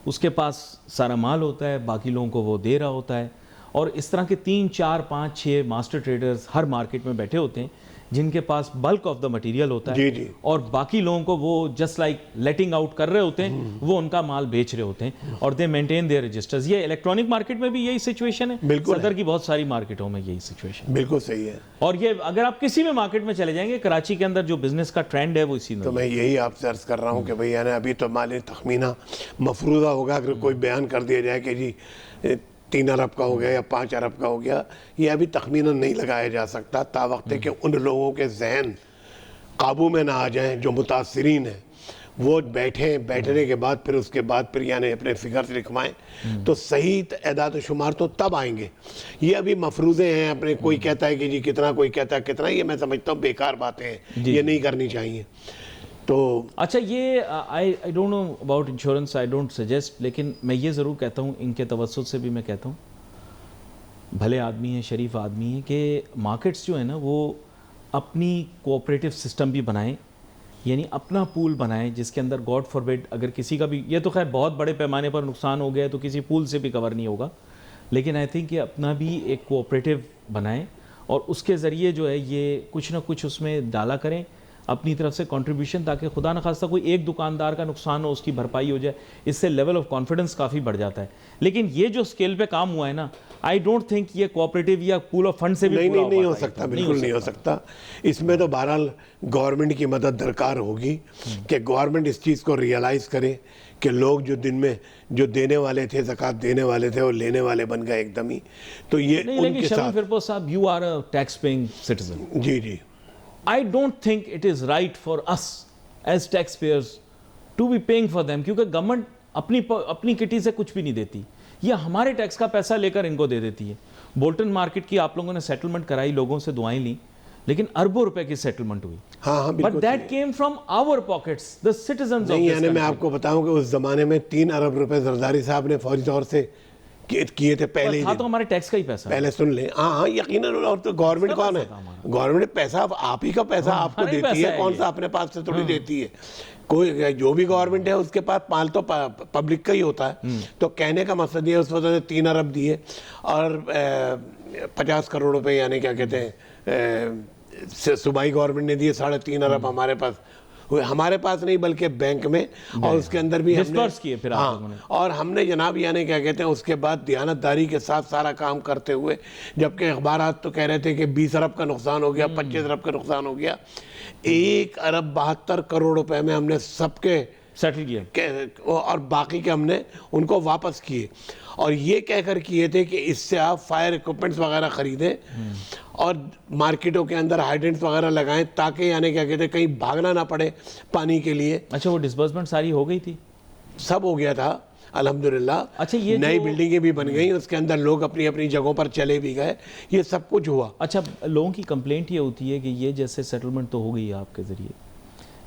उसके पास सारा माल होता है, बाकी लोगों को वो दे रहा होता है। और इस तरह के 3, 4, 5, 6 मास्टर ट्रेडर्स हर मार्केट में बैठे होते हैं, जिनके पास बल्क ऑफ द मटेरियल होता है, जी। और बाकी लोगों को वो जस्ट लाइक लेटिंग आउट कर रहे होते हैं, वो उनका माल बेच रहे होते हैं, और दे मेंटेन देयर रजिस्टर्स। ये इलेक्ट्रॉनिक मार्केट में भी यही सिचुएशन है, बिल्कुल सदर की बहुत सारी मार्केटों में यही सिचुएशन, बिल्कुल सही है। और ये अगर आप किसी भी मार्केट में चले जाएंगे, कराची के अंदर जो बिजनेस का ट्रेंड है वो इसी में। तो मैं यही आपसे अर्ज कर रहा हूँ कि भाई यानी अभी तो माल तखमीना मफरूजा होगा, अगर कोई बयान कर दिया जाए कि जी 3 अरब का हो गया या 5 अरब का हो गया, ये अभी तखमीना नहीं लगाया जा सकता, तावक्ते कि उन लोगों के जहन काबू में ना आ जाएं जो मुतासरीन हैं, वो बैठने के बाद फिर उसके बाद फिर यानी अपने फिगर्स लिखवाएं, तो सही एदाद शुमार तो तब आएंगे। ये अभी मफरूज़े हैं अपने, कोई कहता है कि जी कितना, कोई कहता है कितना, ये मैं समझता हूँ बेकार बातें हैं, ये नहीं करनी चाहिए। तो अच्छा, ये I don't know about insurance, I don't suggest, लेकिन मैं ये ज़रूर कहता हूँ, इनके तवज्जुह से भी मैं कहता हूँ, भले आदमी है, शरीफ आदमी है, कि मार्केट्स जो है ना वो अपनी कोऑपरेटिव सिस्टम भी बनाएं, यानी अपना पूल बनाएं जिसके अंदर गॉड फॉरबिड अगर किसी का भी, ये तो खैर बहुत बड़े पैमाने पर नुकसान हो गया तो किसी पूल से भी कवर नहीं होगा, लेकिन आई थिंक ये अपना भी एक कोऑपरेटिव बनाएं और उसके ज़रिए जो है ये कुछ ना कुछ उसमें डाला करें अपनी तरफ से कंट्रीब्यूशन, ताकि खुदा न खास्ता कोई एक दुकानदार का नुकसान हो उसकी भरपाई हो जाए, इससे लेवल ऑफ कॉन्फिडेंस काफ़ी बढ़ जाता है। लेकिन ये जो स्केल पे काम हुआ है ना, आई डोंट थिंक ये कोऑपरेटिव या पूल ऑफ फंड से भी नहीं हो सकता, बिल्कुल नहीं हो सकता। इसमें तो बहरहाल गवर्नमेंट की मदद दरकार होगी कि गवर्नमेंट इस चीज़ को रियलाइज़ करे कि लोग जो दिन में जो देने वाले थे, ज़कात देने वाले थे, वो लेने वाले बन गए एकदम ही। तो ये उनके साथ, फिरपोज साहब, you are a tax paying citizen. जी जी, I don't think it is right for us as taxpayers to be paying for them, क्योंकि गवर्नमेंट अपनी किटी से कुछ भी नहीं देती, ये हमारे टैक्स का पैसा लेकर इनको दे देती है। बोल्टन मार्केट की आप लोगों ने सेटलमेंट कराई, लोगों से दुआएं ली, लेकिन अरबों रुपए की सेटलमेंट हुई। हाँ, but that came from our pockets, the citizens of this यानी मैं आपको बताऊं कि उस जमाने में 3 अरब रुपए जरदारी साहब ने फौरी तौर से किए थे पहले ही। तो हमारे टैक्स का ही पैसा, पहले सुन ले। हाँ, यकीनन। और तो गवर्नमेंट कौन है? गवर्नमेंट पैसा आप ही का पैसा आपको देती है, कौन सा अपने पास से थोड़ी देती है। कोई जो भी गवर्नमेंट है उसके पास माल तो पब्लिक का ही होता है। तो कहने का मकसद ये, उस वजह से 3 अरब दिए और 50 करोड़ रुपए, यानी क्या कहते हैं, सूबाई गवर्नमेंट ने दिए 3.5 अरब हमारे पास नहीं बल्कि बैंक में, और उसके अंदर भी हमने किए फिर आप लोगों ने। और हमने जनाब यानी क्या कहते हैं उसके बाद दयानतदारी के साथ सारा काम करते हुए, जबकि अखबारात तो कह रहे थे कि 20 अरब का नुकसान हो गया, 25 अरब का नुकसान हो गया, 1 अरब 72 करोड़ रुपए में हमने सबके सेटल किए और बाकी के हमने उनको वापस किए। और ये कहकर किए थे कि इससे आप फायर इक्विपमेंट्स वगैरह खरीदें और मार्केटों के अंदर हाइड्रेंट्स वगैरह लगाएं, ताकि यानी क्या कहते हैं कहीं भागना ना पड़े पानी के लिए। अच्छा, वो डिस्बर्समेंट सारी हो गई थी? सब हो गया था अल्हम्दुलिल्लाह। अच्छा, ये नई बिल्डिंगें भी बन गई, उसके अंदर लोग अपनी अपनी जगहों पर चले भी गए, ये सब कुछ हुआ। अच्छा, लोगों की कंप्लेंट ये होती है कि ये जैसे सेटलमेंट तो हो गई है आपके ज़रिए,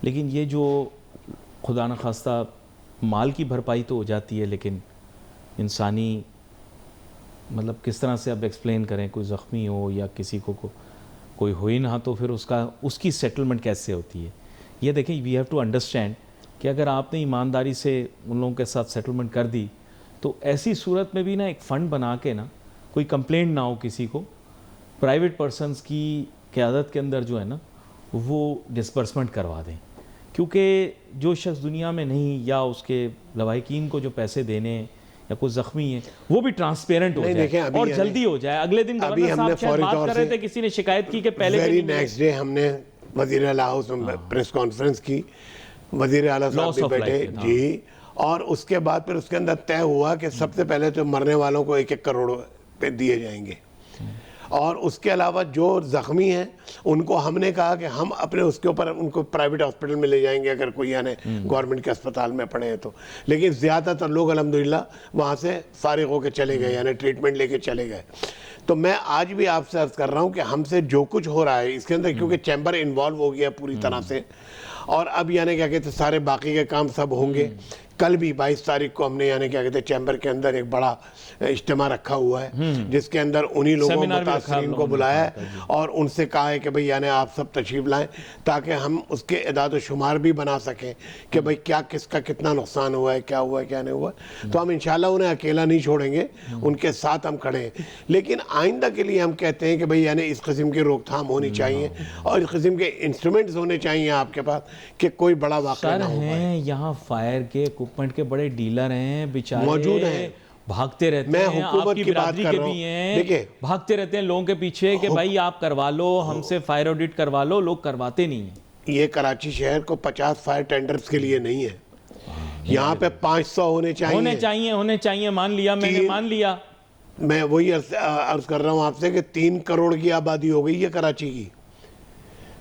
लेकिन ये जो खुदा न खास्ता माल की भरपाई तो हो जाती है, लेकिन इंसानी मतलब किस तरह से अब एक्सप्लेन करें, कोई ज़ख्मी हो या किसी को कोई हो ही ना, तो फिर उसकी सेटलमेंट कैसे होती है? ये देखें, वी हैव टू अंडरस्टैंड कि अगर आपने ईमानदारी से उन लोगों के साथ सेटलमेंट कर दी, तो ऐसी सूरत में भी ना एक फ़ंड बना के ना, कोई कंप्लेंट ना हो किसी को, प्राइवेट पर्सनस की क़यादत के अंदर जो है ना वो डिस्बर्समेंट करवा दें, क्योंकि जो शख्स दुनिया में नहीं, या उसके लवाहिकीन को जो पैसे देने या कोई जख्मी है, वो भी ट्रांसपेरेंट हो जाए और जल्दी हो जाए। अगले दिन गवर्नर साहब शायद बात कर रहे थे, किसी ने शिकायत की कि पहले वेरी नेक्स्ट डे हमने वज़ीर आला हाउस में प्रेस कॉन्फ्रेंस की, वज़ीर आला साहब भी बैठे जी, और उसके बाद फिर उसके अंदर तय हुआ कि सबसे पहले तो मरने वालों को 1-1 करोड़ पे दिए जाएंगे, और उसके अलावा जो ज़ख्मी हैं उनको हमने कहा कि हम अपने उसके ऊपर उनको प्राइवेट हॉस्पिटल में ले जाएंगे अगर कोई यानी गवर्नमेंट के अस्पताल में पड़े हैं तो। लेकिन ज़्यादातर लोग अल्हम्दुलिल्लाह वहाँ से फारिग होकर चले गए, यानी ट्रीटमेंट लेके चले गए। तो मैं आज भी आपसे अर्ज़ कर रहा हूँ कि हमसे जो कुछ हो रहा है इसके अंदर, क्योंकि चैम्बर इन्वॉल्व हो गया पूरी तरह से, और अब यानी क्या कहते हैं सारे बाकी के काम सब होंगे। कल भी 22 तारीख को हमने यानी क्या कहते हैं चैम्बर के अंदर एक बड़ा इज्तिमा रखा हुआ है, जिसके अंदर उन्हीं लोगों मुतासिरीन को बुलाया है और उनसे कहा है कि भाई यानी आप सब तशरीफ लाएं, ताकि हम उसके इदाद शुमार भी बना सकें कि भाई क्या किसका कितना नुकसान हुआ है, क्या हुआ है, क्या नहीं हुआ। तो हम इंशाल्लाह उन्हें अकेला नहीं छोड़ेंगे, उनके साथ हम खड़े हैं। लेकिन आइंदा के लिए हम कहते हैं कि भाई यानी इस किस्म की रोकथाम होनी चाहिए और इस किस्म के इंस्ट्रूमेंट्स होने चाहिए आपके पास कि कोई बड़ा वाक़या ना हो पाए। यहाँ फायर के इक्विपमेंट के बड़े डीलर हैं, बेचारे मौजूद हैं, भागते रहते मैं हैं, हुकूमत की बात कर रहा हूं। देखिए, भागते रहते हैं लोगों के पीछे कि भाई आप करवा लो, हमसे फायर ऑडिट करवा लो, लोग करवाते नहीं हैं। ये कराची शहर को 50 फायर टेंडर्स के लिए नहीं है, यहाँ पे 500 होने चाहिए। मान लिया, मैंने मान लिया। मैं वही अर्ज कर रहा हूँ आपसे कि 3 करोड़ की आबादी हो गई है कराची की।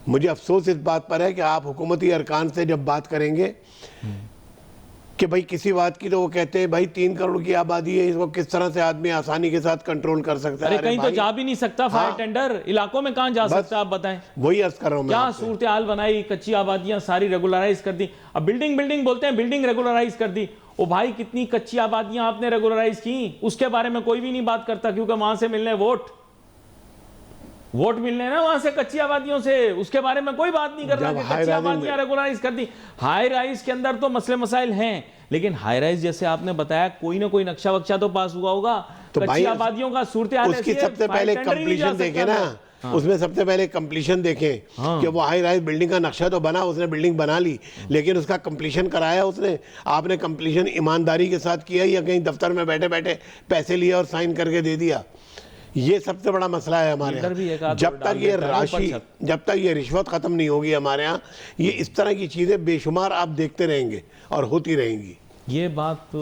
मुझे अफसोस इस बात पर है कि आप हुकूमती अरकान से जब बात करेंगे कि भाई किसी बात की तो वो कहते हैं भाई 3 करोड़ की आबादी है, इसको किस तरह से आदमी आसानी के साथ कंट्रोल कर सकता है। अरे कहीं तो जा भी नहीं सकता फायर टेंडर, इलाकों में कहां जा सकता है आप बताएं। वही अर्ज कर रहा हूं मैं क्या आपसे। सूरत हाल बनाई, कच्ची आबादियां सारी रेगुलराइज कर दी। अब बिल्डिंग बोलते हैं, बिल्डिंग रेगुलराइज कर दी। ओ भाई कितनी कच्ची आबादियां आपने रेगुलराइज की, उसके बारे में कोई भी नहीं बात करता, क्योंकि वहां से मिलने वोट मिलने ना वहां से कच्ची आबादियों से, उसके बारे में कोई बात नहीं कर रहा कि कच्ची आबादियां रेगुलराइज कर दी। हाई राइज के अंदर तो मसले मसाइल हैं, लेकिन हाई राइज जैसे आपने बताया कोई ना कोई नक्शा वक्शा तो पास हुआ होगा। तो कच्ची आबादियों का सूरत हाल उसकी सबसे पहले कंप्लीशन देखे ना। हाँ। उसमें सबसे पहले कंप्लीशन देखें। हाँ। कि वो हाई राइज बिल्डिंग का नक्शा तो बना, उसने बिल्डिंग बना ली, लेकिन उसका कंप्लीशन कराया उसने? आपने कंप्लीशन ईमानदारी के साथ किया या कहीं दफ्तर में बैठे बैठे पैसे लिए और साइन करके दे दिया? ये सबसे बड़ा मसला है हमारे यहाँ। जब तक ये राशि, जब तक ये रिश्वत खत्म नहीं होगी हमारे यहाँ, ये इस तरह की चीजें बेशुमार आप देखते रहेंगे और होती रहेंगी। ये बात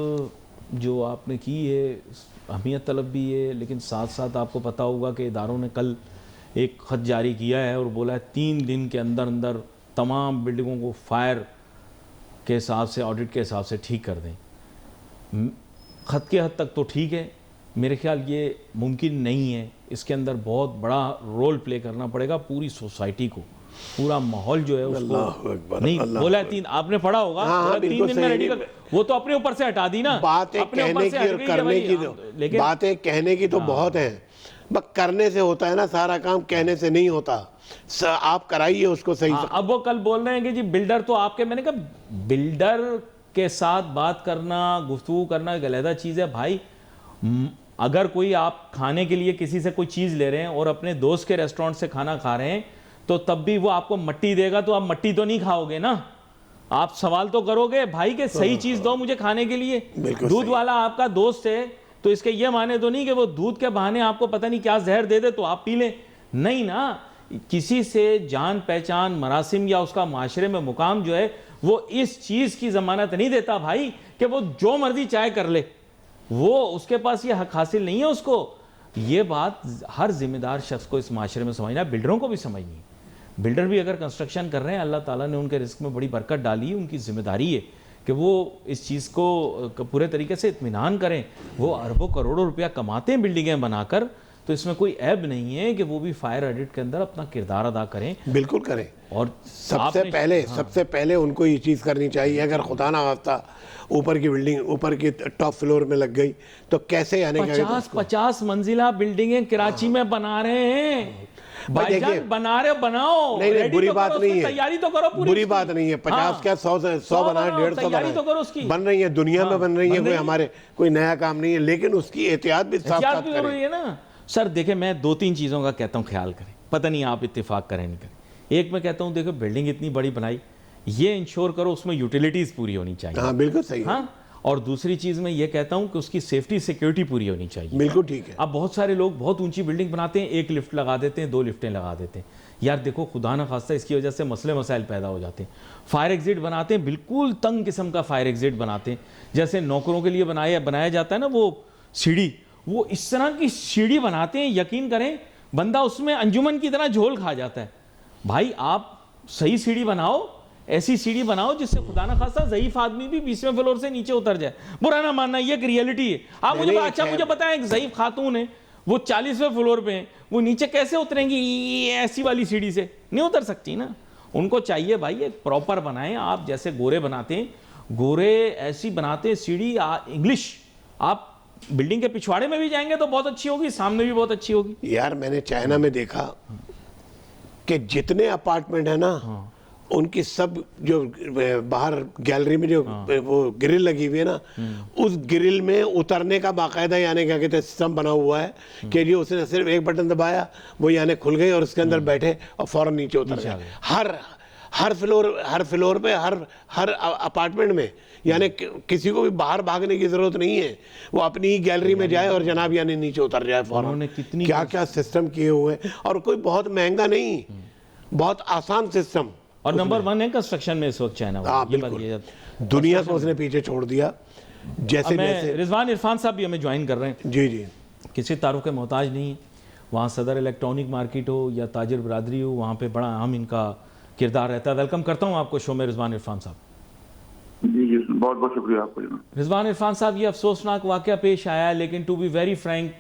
जो आपने की है अहमियत तलब भी है, लेकिन साथ साथ आपको पता होगा कि इदारों ने कल एक ख़त जारी किया है और बोला है 3 दिन के अंदर अंदर तमाम बिल्डिंगों को फायर के हिसाब से, ऑडिट के हिसाब से ठीक कर दें। ख़त के हद तक तो ठीक है, मेरे ख्याल ये मुमकिन नहीं है। इसके अंदर बहुत बड़ा रोल प्ले करना पड़ेगा पूरी सोसाइटी को, पूरा माहौल जो है उसको। नहीं बोला है 3, आपने पढ़ा होगा। हाँ, 3 दिन में रेडी कर, वो तो अपने ऊपर से हटा दी ना। बातें कहने की और करने की, लेकिन बातें कहने की तो बहुत हैं, बस करने से होता है ना सारा काम, कहने से नहीं होता। आप कराइए उसको सही। अब वो कल बोल रहे हैं कि जी बिल्डर तो आपके, मैंने कहा बिल्डर के साथ बात करना, गुफ्तगू करना एक अलग चीज़ है भाई। अगर कोई आप खाने के लिए किसी से कोई चीज़ ले रहे हैं और अपने दोस्त के रेस्टोरेंट से खाना खा रहे हैं, तो तब भी वो आपको मट्टी देगा, तो आप मट्टी तो नहीं खाओगे ना। आप सवाल तो करोगे भाई कि सही चीज़ दो मुझे खाने के लिए। दूध वाला आपका दोस्त है तो इसके ये माने तो नहीं कि वो दूध के बहाने आपको पता नहीं क्या जहर दे दे तो आप पी लें, नहीं ना। किसी से जान पहचान, मरासिम या उसका माशरे में मुकाम जो है वो इस चीज़ की जमानत नहीं देता भाई कि वो जो मर्जी चाहे कर ले, वो उसके पास ये हक हासिल नहीं है उसको। ये बात हर जिम्मेदार शख्स को इस माशरे में समझना, बिल्डरों को भी समझनी है। बिल्डर भी अगर कंस्ट्रक्शन कर रहे हैं, अल्लाह ताला ने उनके रिस्क में बड़ी बरकत डाली है, उनकी जिम्मेदारी है कि वो इस चीज़ को पूरे तरीके से इत्मीनान करें। वो अरबों करोड़ों रुपया कमाते हैं बिल्डिंगें बनाकर, तो इसमें कोई ऐब नहीं है कि वो भी फायर ऑडिट के अंदर अपना किरदार अदा करें। बिल्कुल करें। और सबसे पहले उनको ये चीज़ करनी चाहिए, अगर खुदा ना वास्ता ऊपर की बिल्डिंग, ऊपर की टॉप फ्लोर में लग गई तो कैसे आने का? 50 मंजिला बिल्डिंगें कराची में बना रहे हैं भाईजान, बना रहे बनाओ। नहीं, बुरी बात नहीं है, तैयारी तो करो पूरी, बुरी बात नहीं है। 50 क्या 100 बनाए, 150 बनाए तो करो उसकी। बन रही है, दुनिया में बन रही है, कोई हमारे कोई नया काम नहीं है, लेकिन उसकी एहतियात भी साथ साथ करें है ना। सर देखे, मैं 2-3 चीज़ों का कहता हूँ ख्याल करें, पता नहीं आप इत्तेफाक करें नहीं करें। एक मैं कहता हूँ देखो बिल्डिंग इतनी बड़ी बनाई, ये इंश्योर करो उसमें यूटिलिटीज़ पूरी होनी चाहिए। हाँ बिल्कुल सही। हाँ, और दूसरी चीज़ मैं ये कहता हूँ कि उसकी सेफ्टी सिक्योरिटी पूरी होनी चाहिए। बिल्कुल ठीक है। अब बहुत सारे लोग बहुत ऊंची बिल्डिंग बनाते हैं, 1 लिफ्ट लगा देते हैं, 2 लिफ्टें लगा देते हैं। यार देखो खुदा न खास्ता इसकी वजह से मसले मसाइल पैदा हो जाते हैं। फायर एग्जिट बनाते हैं, बिल्कुल तंग किस्म का फायर एग्जिट बनाते हैं, जैसे नौकरों के लिए बनाया जाता है ना वो सीढ़ी, वो इस तरह की सीढ़ी बनाते हैं, यकीन करें बंदा उसमें अंजुमन की तरह झोल खा जाता है। भाई आप सही सीढ़ी बनाओ, ऐसी सीढ़ी बनाओ जिससे खुदा ना खासा ज़ईफ आदमी भी 20वें फ्लोर से नीचे उतर जाए। बुरा ना मानना, ये एक रियलिटी है। आप मुझे अच्छा मुझे बताएं, एक ज़ईफ खातून है, वो 40वें फ्लोर पे है, वो नीचे कैसे उतरेंगी? ऐसी वाली सीढ़ी से नहीं उतर सकती ना। उनको चाहिए भाई एक प्रॉपर बनाएं, आप जैसे गोरे बनाते हैं, गोरे ऐसी बनाते हैं सीढ़ी इंग्लिश। आप बिल्डिंग के पिछवाड़े में भी जाएंगे तो बहुत अच्छी होगी, सामने भी बहुत अच्छी होगी। यार मैंने चाइना में देखा कि जितने अपार्टमेंट है ना, उनकी सब जो बाहर गैलरी में जो वो ग्रिल लगी हुई है ना, उस ग्रिल में उतरने का बाकायदा यानी क्या कहते हैं सिस्टम बना हुआ है कि जी उसने सिर्फ एक बटन दबाया, वो यानी खुल गई और उसके अंदर बैठे और फौरन नीचे उतर गए। हर फ्लोर पे हर अपार्टमेंट में, यानी किसी को भी बाहर भागने की जरूरत नहीं है, वो अपनी ही गैलरी में जाए और जनाब यानी नीचे उतर जाए फौरन। क्या क्या सिस्टम किए हुए, और कोई बहुत महंगा नहीं, बहुत आसान सिस्टम। और नंबर 1 है कंस्ट्रक्शन में इस वक्त चाइना। दुनिया को उसने पीछे छोड़ दिया। जैसे रिजवान इरफान साहब भी हमें ज्वाइन कर रहे हैं। जी जी, किसी तारुफ के मोहताज नहीं है। वहाँ सदर इलेक्ट्रॉनिक मार्केट हो या ताजिर बरादरी हो, वहाँ पे बड़ा अहम इनका किरदार रहता है। वेलकम करता हूँ आपको शो में रिजवान इरफान साहब। जी बहुत बहुत शुक्रिया आपको जनाब। रिजवान इरफान साहब, ये अफसोसनाक वाक़या पेश आया है, लेकिन टू बी वेरी फ्रैंक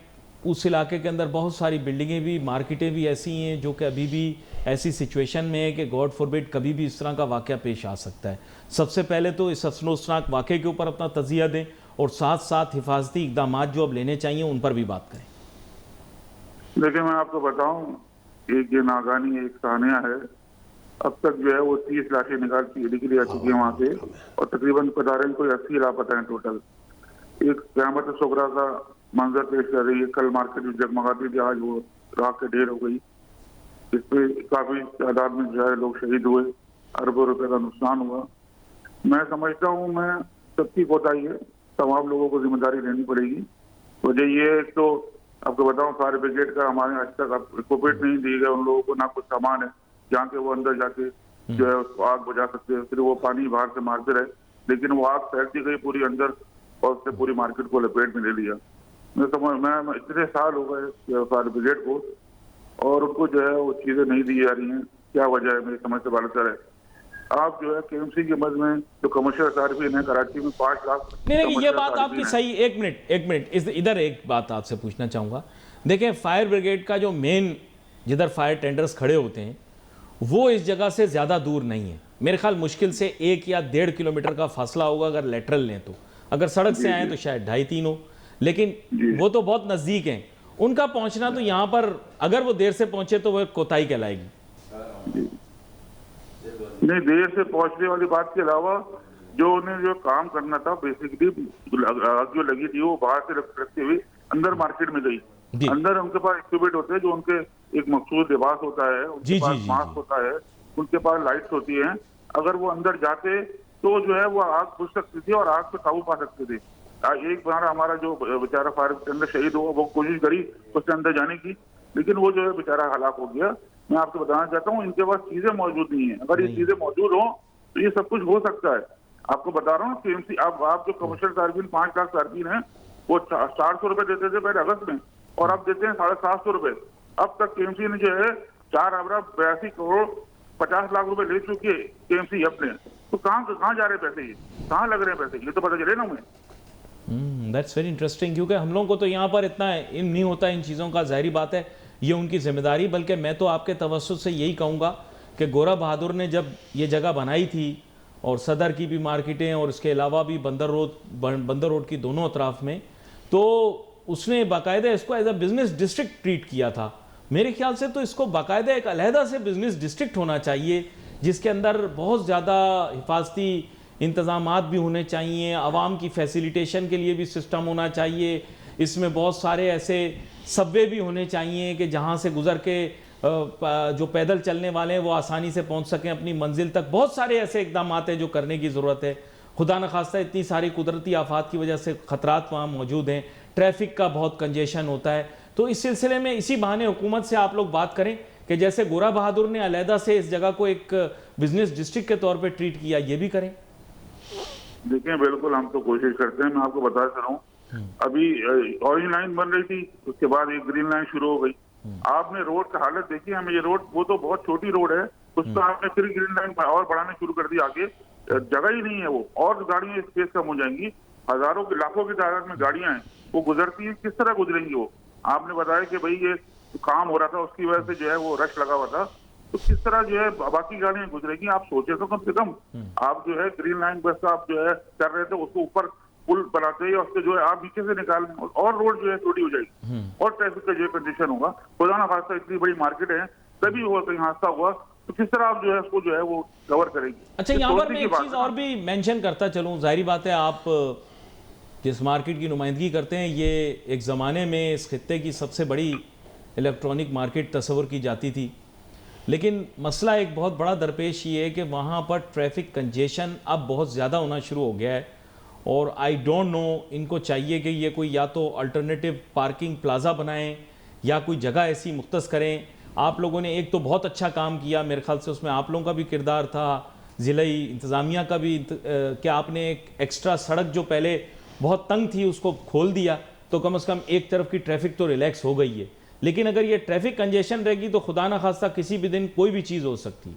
उस इलाके के अंदर बहुत सारी बिल्डिंगें भी, मार्केटें भी ऐसी हैं जो कि अभी भी ऐसी सिचुएशन में है कि गॉड फॉरबिड कभी भी इस तरह का वाक़या पेश आ सकता है। सबसे पहले तो इस अफसोसनाक वाक़े के ऊपर अपना तज़िया दें और साथ साथ हिफाजती इक़दाम जो अब लेने चाहिए उन पर भी बात करें। देखिए, मैं आपको बताऊं, एक ये नागानी एक सानिया है, अब तक जो है वो 30 लाशें निकली आ चुकी है वहाँ से, और तकरीबन पदारन कोई 80 लापता है टोटल। एक क़यामत सुगरा का मंजर पेश कर रही है। कल मार्केट में जगमगाती थी, आज वो राख के ढेर हो गई। इस पे काफी तादाद में जो है लोग शहीद हुए, अरबों रुपए का नुकसान हुआ। मैं समझता हूँ मैं सबकी कोताही है, तमाम लोगों को जिम्मेदारी लेनी पड़ेगी। वजह ये है, तो आपको बताऊं, फायर ब्रिगेड का हमारे आज तक इक्विपमेंट नहीं दिए गए उन लोगों को, ना कुछ सामान है जहाँ के वो अंदर जाके जो है उसको आग बुझा सकते हैं। फिर वो पानी बाहर से मारते रहे, लेकिन वो आग फैलती गई पूरी अंदर और उसने पूरी मार्केट को लपेट में ले लिया। मैं इतने साल हो गए फायर ब्रिगेड को, और उनको जो है वो चीजें नहीं दी जा रही हैं। क्या वजह है मेरी समझ से बाहर है। आप जो है KMC की मद में जो कमर्शियल सार्फिन है कराची में 5 लाख। नहीं, ये बात आपकी सही। एक मिनट इधर एक बात आपसे पूछना चाहूँगा। देखें, फायर ब्रिगेड का जो मेन जिधर फायर टेंडर्स खड़े होते हैं वो इस जगह से ज़्यादा दूर नहीं है। मेरे ख्याल मुश्किल से 1 या 1.5 किलोमीटर का फासला होगा अगर लेटरल लें तो। अगर सड़क से आए तो शायद 2.5-3 हो, लेकिन वो तो बहुत नज़दीक हैं। उनका पहुंचना तो यहाँ पर अगर वो देर से पहुंचे तो वह कोताही कहलाएगी। नहीं, देर से पहुंचने वाली बात के अलावा जो उन्हें जो काम करना था, बेसिकली आग जो लगी थी वो बाहर से रखते हुए अंदर मार्केट में गई। अंदर उनके पास इक्विपमेंट होते हैं, जो उनके एक मखसूस लिबास होता है, उनके पास मास्क होता है, उनके पास लाइट्स होती हैं। अगर वो अंदर जाते तो जो है वो आग बुझ सकती थी और आग पे काबू पा सकते थे। एक बार हमारा जो बेचारा फायर टेंडर शहीद हुआ, वो कोशिश करी उसके अंदर जाने की, लेकिन वो जो है बेचारा हलाक हो गया। मैं आपको बताना चाहता हूँ, इनके पास चीजें मौजूद नहीं है। अगर ये चीजें मौजूद हो तो ये सब कुछ हो सकता है। आपको बता रहा हूँ, KMC आप जो कमर्शियल सार्फिन 5 लाख सार्फिन है, वो 400 रुपए देते थे पहले अगस्त में, और अब देते हैं 750 रुपए। अब तक KMC ने जो है 482 करोड़ 50 लाख रुपए ले चुकी है KMC अपने। तो कहाँ जा रहे पैसे, ये कहाँ लग रहे हैं पैसे, ये तो पता चले ना हमें। दैट्स वेरी इंटरेस्टिंग, क्योंकि हम लोगों को तो यहाँ पर इतना इल्म नहीं होता इन चीज़ों का। ज़ाहिरी बात है ये उनकी जिम्मेदारी। बल्कि मैं तो आपके तवज्जुह से यही कहूँगा कि गोरा बहादुर ने जब ये जगह बनाई थी, और सदर की भी मार्केटें और इसके अलावा भी बंदर रोड की दोनों अतराफ में, तो उसने बाकायदा इसको as a business district treat किया था। मेरे ख्याल से तो इसको बाकायदा एक अलहदा से बिज़नेस डिस्ट्रिक्ट होना चाहिए, जिसके अंदर बहुत ज़्यादा हिफाजती इंतज़ामात भी होने चाहिए, आवाम की फैसिलिटेशन के लिए भी सिस्टम होना चाहिए। इसमें बहुत सारे ऐसे सबवे भी होने चाहिए कि जहाँ से गुज़र के जो पैदल चलने वाले हैं वो आसानी से पहुँच सकें अपनी मंजिल तक। बहुत सारे ऐसे इकदाम हैं जो करने की ज़रूरत है। खुदा न खास्ता इतनी सारी कुदरती आफात की वजह से ख़तरात वहाँ मौजूद हैं, ट्रैफिक का बहुत कंजेशन होता है। तो इस सिलसिले में इसी बहाने हुकूमत से आप लोग बात करें कि जैसे गोरा बहादुर ने अलहदा से इस जगह को एक बिजनेस डिस्ट्रिक्ट के तौर पर ट्रीट किया, ये भी करें। देखिए, बिल्कुल हम तो कोशिश करते हैं। मैं आपको बता रहा हूँ, अभी ऑरेंज लाइन बन रही थी, उसके बाद एक ग्रीन लाइन शुरू हो गई। आपने रोड का हालत देखी, हमें ये रोड, वो तो बहुत छोटी रोड है, उस पर आपने फिर ग्रीन लाइन और बढ़ाना शुरू कर दी। आगे जगह ही नहीं है वो, और गाड़ियां स्पेस कम हो जाएंगी। हजारों की लाखों की तादाद में गाड़ियां हैं, वो गुजरती हैं, किस तरह गुजरेंगी वो। आपने बताया कि भाई ये काम हो रहा था, उसकी वजह से जो है वो रश लगा हुआ था, तो किस तरह जो है बाकी गाड़ियां गुजरेगी। आप सोचे तो कम से कम, आप जो है ग्रीन लाइन बस आप जो है कर रहे थे, उसको ऊपर पुल बनाते ही उससे जो है आप नीचे से निकाल, और रोड जो है छोटी हो जाएगी और ट्रैफिक का जो है कंडीशन होगा। खुदा ना खास्ता इतनी बड़ी मार्केट है, तभी हुआ कहीं हादसा हुआ, तो किस तरह आप जो है उसको जो है वो कवर करेंगे। अच्छा, यहाँ पर मैं एक चीज़ और भी मेंशन करता चलूँ। जाहिर बात है आप जिस मार्केट की नुमाइंदगी करते हैं, ये एक ज़माने में इस खित्ते की सबसे बड़ी इलेक्ट्रॉनिक मार्केट तस्वर की जाती थी, लेकिन मसला एक बहुत बड़ा दरपेश ये है कि वहाँ पर ट्रैफिक कंजेशन अब बहुत ज़्यादा होना शुरू हो गया है। और आई डोंट नो, इनको चाहिए कि ये कोई या तो अल्टरनेटिव पार्किंग प्लाज़ा बनाएं या कोई जगह ऐसी मुख्तस करें। आप लोगों ने एक तो बहुत अच्छा काम किया, मेरे ख्याल से उसमें आप लोगों का भी किरदार था, ज़िले इंतज़ामिया का भी, कि आपने एक एक्स्ट्रा सड़क जो पहले बहुत तंग थी उसको खोल दिया, तो कम से कम एक तरफ की ट्रैफिक तो रिलैक्स हो गई है। लेकिन अगर ये ट्रैफिक कंजेशन रहेगी तो खुदा ना खास्ता किसी भी दिन कोई भी चीज़ हो सकती है।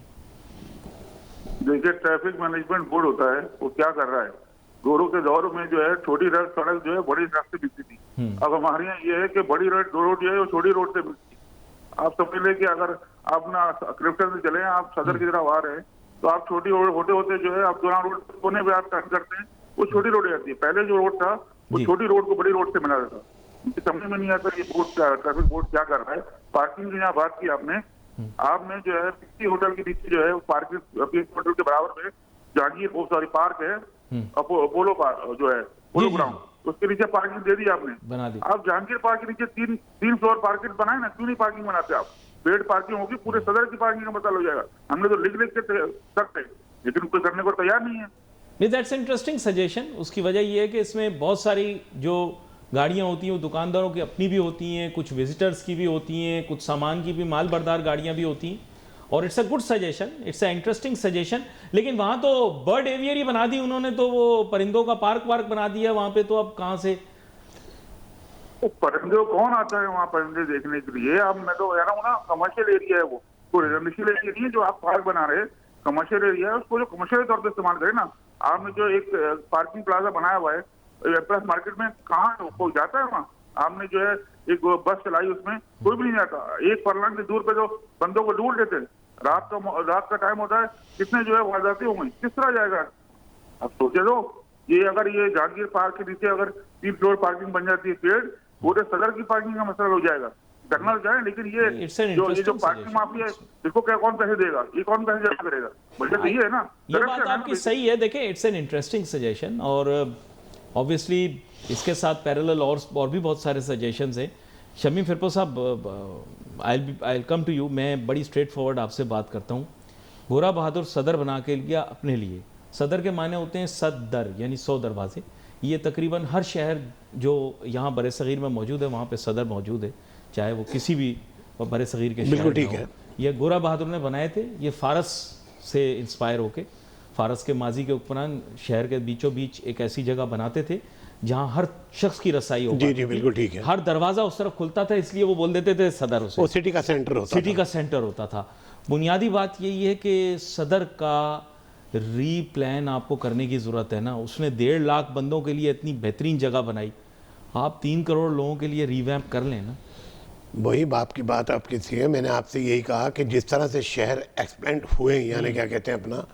देखिए, ट्रैफिक मैनेजमेंट बोर्ड होता है, वो क्या कर रहा है, रोडों के दौर में जो है छोटी सड़क जो है बड़ी सड़क से मिलती थी। अब हमारे यहाँ ये है कि बड़ी रोड जो है वो छोटी रोड से मिलती है। आप समझ लें कि अगर आप ना क्रिप्टन से चले, आप सदर की तरफ आ रहे हैं, तो आप छोटी रोड होते होते जो है आप दोना रोड कोने पे आप टर्न करते हैं, वो छोटी रोड जाती है। पहले जो रोड था वो छोटी रोड को बड़ी रोड से मिला था। मुझे समझ में नहीं आता ये बोर्ड ट्रैफिक बोर्ड क्या कर रहा है। पार्किंग की यहाँ बात की आपने जो है पिछली होटल के नीचे जो है पार्किंग होटल के बराबर में जहांगीर बहुत सारी पार्क है, अपोलो पार्क जो है पोलो ग्राउंड, उसके नीचे पार्किंग दे दी आपने, बना दी। आप जहांगीर पार्क के नीचे तीन फ्लोर पार्किंग बनाए ना, क्यों नहीं पार्किंग बनाते आप? पेड पार्किंग होगी, पूरे सदर की पार्किंग का मतलब हो जाएगा। हमने तो लिख के सकते, लेकिन कोई करने को तैयार नहीं है। नहीं, दैट्स इंटरेस्टिंग सजेशन। उसकी वजह ये है कि इसमें बहुत सारी जो गाड़ियाँ होती हैं वो दुकानदारों की अपनी भी होती हैं, कुछ विजिटर्स की भी होती हैं, कुछ सामान की भी माल बरदार गाड़ियाँ भी होती हैं, और it's a good suggestion, it's a interesting suggestion. लेकिन वहाँ तो बर्ड एवियरी बना दी उन्होंने, तो वो परिंदों का पार्क वार्क बना दिया वहाँ पे, तो अब कहाँ से वो परिंदे कौन आता है वहाँ परिंदे देखने के लिए? अब मैं तो कह रहा हूँ ना, कमर्शियल एरिया है वो, कोई रेजिडेंशियल एरिया नहीं है जो आप पार्क बना रहे हैं। कमर्शियल एरिया है, उसको जो कमर्शियल तौर पर इस्तेमाल करें ना। आपने जो एक पार्किंग प्लाजा बनाया हुआ है प्लस मार्केट में, कहाँ कोई जाता है वहाँ? आपने जो है एक बस चलाई, उसमें कोई भी नहीं जाता। एक फरलांग की दूर पे जो बंदों को ढूंढ देते हैं, रात का टाइम होता है, कितने जो है वारदातें होंगी, किस तरह जाएगा? अब सोचे दो, ये अगर ये जहांगीर पार्क के नीचे अगर 3 फ्लोर पार्किंग बन जाती है पेड, पूरे सदर की पार्किंग का मसला हो जाएगा। करना जाए, लेकिन ये जो पार्किंग माफिया है, देखो क्या कौन पैसे देगा, ये कौन पैसे जमा करेगा? बजट तो ये है ना। ये बात आपकी सही है। देखिए, इट्स एन इंटरेस्टिंग सजेशन, और ऑब्वियसली इसके साथ पैरेलल और भी बहुत सारे सजेशंस हैं। शमी फिरपो साहब, आई कम टू यू। मैं बड़ी स्ट्रेट फॉरवर्ड आपसे बात करता हूँ। गोरा बहादुर सदर बना के लिया अपने लिए। सदर के माने होते हैं सदर, यानी 100 दरवाजे। ये तकरीबन हर शहर जो यहाँ बड़े सग़ीर में मौजूद है वहाँ पे सदर मौजूद है, चाहे वो किसी भी बड़े सग़ीर के शहर में हो। ये गोरा बहादुर ने बनाए थे। ये फारस से इंस्पायर होके, फारस के माजी के उपरांत शहर के बीचों बीच एक ऐसी जगह बनाते थे जहाँ हर शख्स की रसाई हो। जी जी, बिल्कुल ठीक है। हर दरवाज़ा उस तरफ खुलता था, इसलिए वो बोल देते थे सदर। उसे वो सिटी का सेंटर होता था। सिटी का सेंटर होता था। बुनियादी बात यही है कि सदर का रीप्लान आपको करने की ज़रूरत है ना। उसने 1.5 लाख बंदों के लिए इतनी बेहतरीन जगह बनाई, आप 3 करोड़ लोगों के लिए रिवैम्प कर लें ना। वही बाप की बात आपकी सी है। मैंने आपसे यही कहा कि जिस तरह से शहर एक्सपेंड हुए, यानी क्या कहते हैं अपना,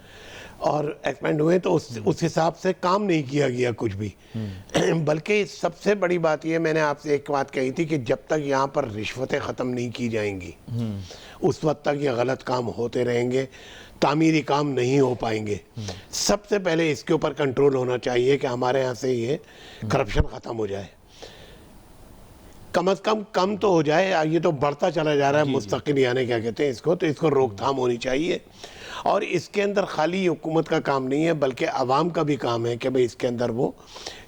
और एक्सपेंड हुए, तो उस हिसाब से काम नहीं किया गया कुछ भी। बल्कि सबसे बड़ी बात यह, मैंने आपसे एक बात कही थी कि जब तक यहाँ पर रिश्वतें ख़त्म नहीं की जाएंगी उस वक्त तक ये गलत काम होते रहेंगे, तामीरी काम नहीं हो पाएंगे। सबसे पहले इसके ऊपर कंट्रोल होना चाहिए कि हमारे यहाँ से ये करप्शन ख़त्म हो जाए, कम से कम तो हो जाए। ये तो बढ़ता चला जा रहा है मुस्तकिल, यानी क्या कहते हैं इसको, तो इसको रोकथाम होनी चाहिए। और इसके अंदर खाली हुकूमत का काम नहीं है, बल्कि आवाम का भी काम है कि भाई इसके अंदर वो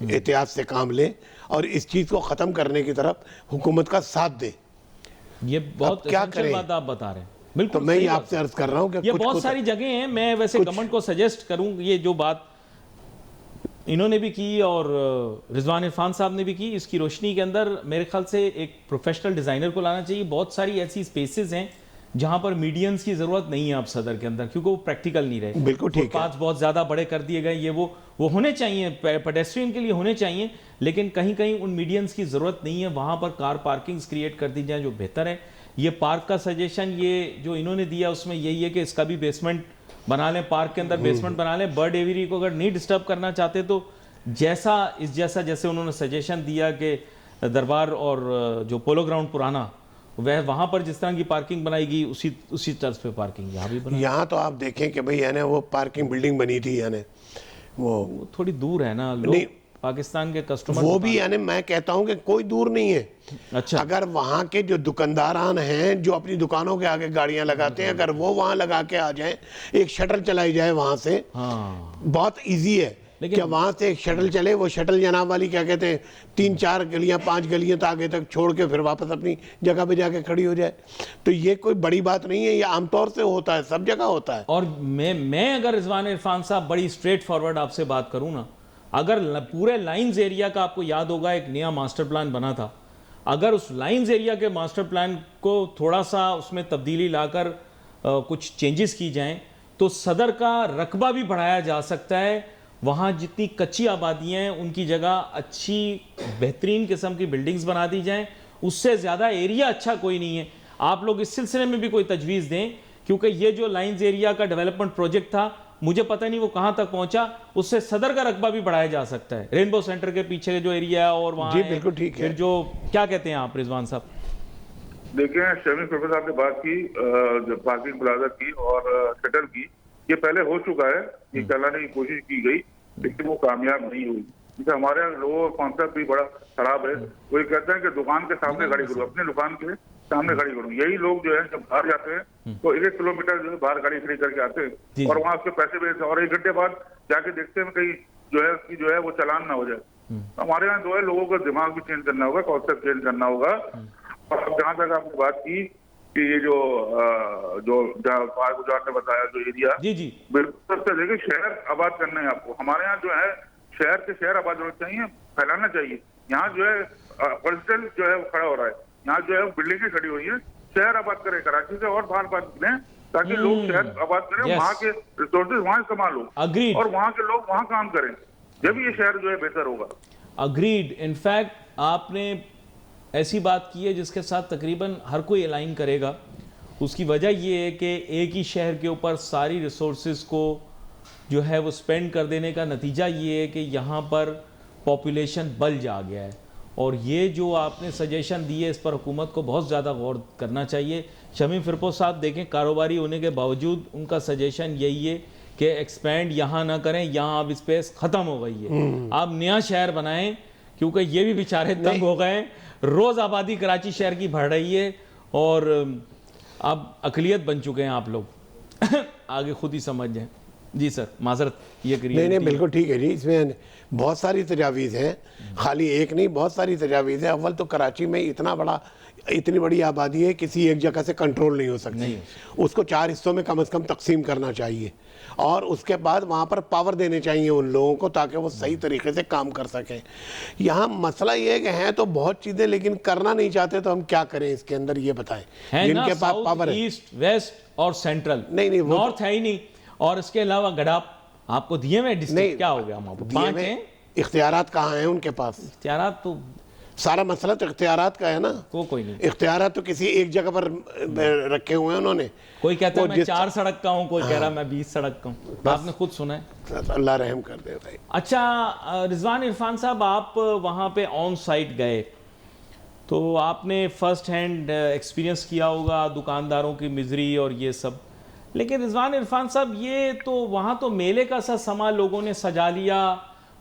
एहतियात से काम ले और इस चीज़ को ख़त्म करने की तरफ हुकूमत का साथ दे। ये बहुत क्या करें बात आप बता रहे हैं। बिल्कुल, तो मैं ही आपसे अर्ज कर रहा हूँ कि ये बहुत सारी जगह हैं। मैं वैसे गवर्नमेंट को सजेस्ट करूँ, ये जो बात इन्होंने भी की और रिजवान इरफान साहब ने भी की, इसकी रोशनी के अंदर मेरे ख्याल से एक प्रोफेशनल डिज़ाइनर को लाना चाहिए। बहुत सारी ऐसी स्पेसेस हैं जहां पर मीडियंस की ज़रूरत नहीं है अब सदर के अंदर, क्योंकि वो प्रैक्टिकल नहीं रहे। बिल्कुल ठीक है। फुटपाथ बहुत ज़्यादा बड़े कर दिए गए। ये वो होने चाहिए, पेडेस्ट्रियन के लिए होने चाहिए, लेकिन कहीं कहीं उन मीडियंस की ज़रूरत नहीं है। वहाँ पर कार पार्किंग्स क्रिएट कर दी जाए जो बेहतर है। ये पार्क का सजेशन ये जो इन्होंने दिया उसमें यही है कि इसका भी बेसमेंट बना लें, पार्क के अंदर बेसमेंट बना लें। बर्ड एवियरी को अगर नहीं डिस्टर्ब करना चाहते तो जैसे उन्होंने सजेशन दिया कि दरबार और जो पोलो ग्राउंड पुराना, वह वहाँ पर जिस तरह की पार्किंग बनाएगी उसी तर्ज पे पार्किंग यहाँ भी बना। यहाँ तो आप देखें कि भाई यानी वो पार्किंग बिल्डिंग बनी थी, यानी वो थोड़ी दूर है ना। लोग पाकिस्तान के कस्टमर वो भी, यानी मैं कहता हूँ कि कोई दूर नहीं है। अच्छा, अगर वहाँ के जो दुकानदारान हैं जो अपनी दुकानों के आगे गाड़ियाँ लगाते हैं, अगर वो वहाँ लगा के आ जाएं, एक शटल चलाई जाए वहाँ से, हाँ बहुत इजी है। क्या वहाँ से एक शटल चले, वो शटल जनाब वाली क्या कहते हैं 3-4 गलियाँ 5 गलियाँ तो आगे तक छोड़ के फिर वापस अपनी जगह पे जाके खड़ी हो जाए, तो ये कोई बड़ी बात नहीं है। ये आमतौर से होता है, सब जगह होता है। और मैं अगर रिजवान इरफान साहब बड़ी स्ट्रेट फॉरवर्ड आपसे बात करूँ ना, अगर पूरे लाइन्स एरिया का आपको याद होगा एक नया मास्टर प्लान बना था, अगर उस लाइन्स एरिया के मास्टर प्लान को थोड़ा सा उसमें तब्दीली लाकर कुछ चेंजेस की जाएं तो सदर का रकबा भी बढ़ाया जा सकता है। वहाँ जितनी कच्ची आबादियाँ हैं उनकी जगह अच्छी बेहतरीन किस्म की बिल्डिंग्स बना दी जाएं, उससे ज़्यादा एरिया अच्छा कोई नहीं है। आप लोग इस सिलसिले में भी कोई तजवीज़ दें, क्योंकि ये जो लाइंस एरिया का डेवलपमेंट प्रोजेक्ट था, मुझे पता नहीं वो कहाँ तक पहुँचा, उससे सदर का रकबा भी बढ़ाया जा सकता है। रेनबो सेंटर के पीछे जो एरिया है और वहाँ जी बिल्कुल ठीक है। फिर जो क्या कहते हैं आप रिजवान साहब? देखिए, शमीम फिरोज साहब ने बात की जो पार्किंग प्लाजा की और शटल की, ये पहले हो चुका है, ये चलाने की कोशिश की गई लेकिन वो कामयाब नहीं हुई। क्योंकि हमारे यहाँ लोगों का कॉन्सेप्ट भी बड़ा खराब है। वो ये कहते हैं कि दुकान के सामने गाड़ी करूँ, अपने दुकान के सामने गाड़ी करूँ। यही लोग जो है जब बाहर जाते हैं तो 1 किलोमीटर जो है बाहर गाड़ी खड़ी करके आते हैं और वहाँ उसके पैसे भेजते हैं और 1 घंटे बाद जाके देखते हैं कहीं जो है उसकी जो है वो चालान ना हो जाए। हमारे यहाँ जो है लोगों का दिमाग भी चेंज करना होगा, कॉन्सेप्ट चेंज करना होगा। और जहाँ तक आपने बात की कि ये जो गुजरात ने बताया जो एरिया, जी जी बिल्कुल सबसे देखिए, शहर आबाद करना है आपको। हमारे यहाँ जो है शहर के शहर आबाद होना चाहिए, फैलाना चाहिए। यहाँ जो है पर्सनल जो है वो खड़ा हो रहा है, यहाँ जो है बिल्डिंगें खड़ी हुई है। शहर आबाद करें, कराची से और बाहर बात करें ताकि लोग शहर आबाद करें, Yes. वहाँ के रिसोर्सेज वहाँ इस्तेमाल हो Agreed. और वहाँ के लोग वहाँ काम करें, जब ये शहर जो है बेहतर होगा। अग्रीड। इनफैक्ट आपने ऐसी बात की है जिसके साथ तकरीबन हर कोई अलाइन करेगा। उसकी वजह ये है कि एक ही शहर के ऊपर सारी रिसोर्सेज को जो है वो स्पेंड कर देने का नतीजा ये है कि यहाँ पर पॉपुलेशन बल जा गया है। और ये जो आपने सजेशन दी है इस पर हुकूमत को बहुत ज़्यादा गौर करना चाहिए। शमीम फिरपोश साहब देखें, कारोबारी होने के बावजूद उनका सजेशन यही है कि एक्सपेंड यहाँ ना करें, यहाँ अब स्पेस ख़त्म हो गई है, आप नया शहर बनाएं, क्योंकि ये भी बेचारे तंग हो गए हैं। रोज़ आबादी कराची शहर की बढ़ रही है और अब अकलियत बन चुके हैं आप लोग। आगे खुद ही समझ जाएं। जी सर, माजरत ये करिए। नहीं बिल्कुल ठीक है जी। इसमें बहुत सारी तजावीज़ हैं, खाली एक नहीं, बहुत सारी तजावीज़ हैं। अव्वल तो कराची में इतनी बड़ी आबादी है, किसी एक जगह से कंट्रोल नहीं हो सकती। उसको 4 हिस्सों में कम से कम तकसीम करना चाहिए और उसके बाद वहाँ पर पावर देने चाहिए उन लोगों को ताकि वो सही तरीके से काम कर सकें। यहाँ मसला ये है कि हैं तो बहुत चीज़ें लेकिन करना नहीं चाहते, तो हम क्या करें इसके अंदर ये बताएं। जिनके पास पावर है, ईस्ट वेस्ट और सेंट्रल, नहीं नॉर्थ है ही नहीं, और इसके अलावा गडाप आपको दिए हुए डिस्ट्रिक्ट क्या हो गया? हम आपको 5 हैं। इख्तियारात कहाँ हैं उनके पास? इख्तियारात तो सारा मसला तो इख्तियारात का है ना। कोई नहीं, इख्तियारात तो किसी एक जगह पर रखे हुए हैं उन्होंने। कोई कहता है मैं 4 सड़क का हूँ, कोई कह रहा है मैं 20 सड़क का हूँ। आपने खुद सुना है। अल्लाह रहम कर दे भाई। अच्छा रिजवान इरफान साहब, आप वहाँ पे ऑन साइट गए तो आपने फर्स्ट हैंड एक्सपीरियंस किया होगा दुकानदारों की मिजरी और ये सब। लेकिन रिजवान इरफान साहब, ये तो वहाँ तो मेले का सा समा लोगों ने सजा लिया।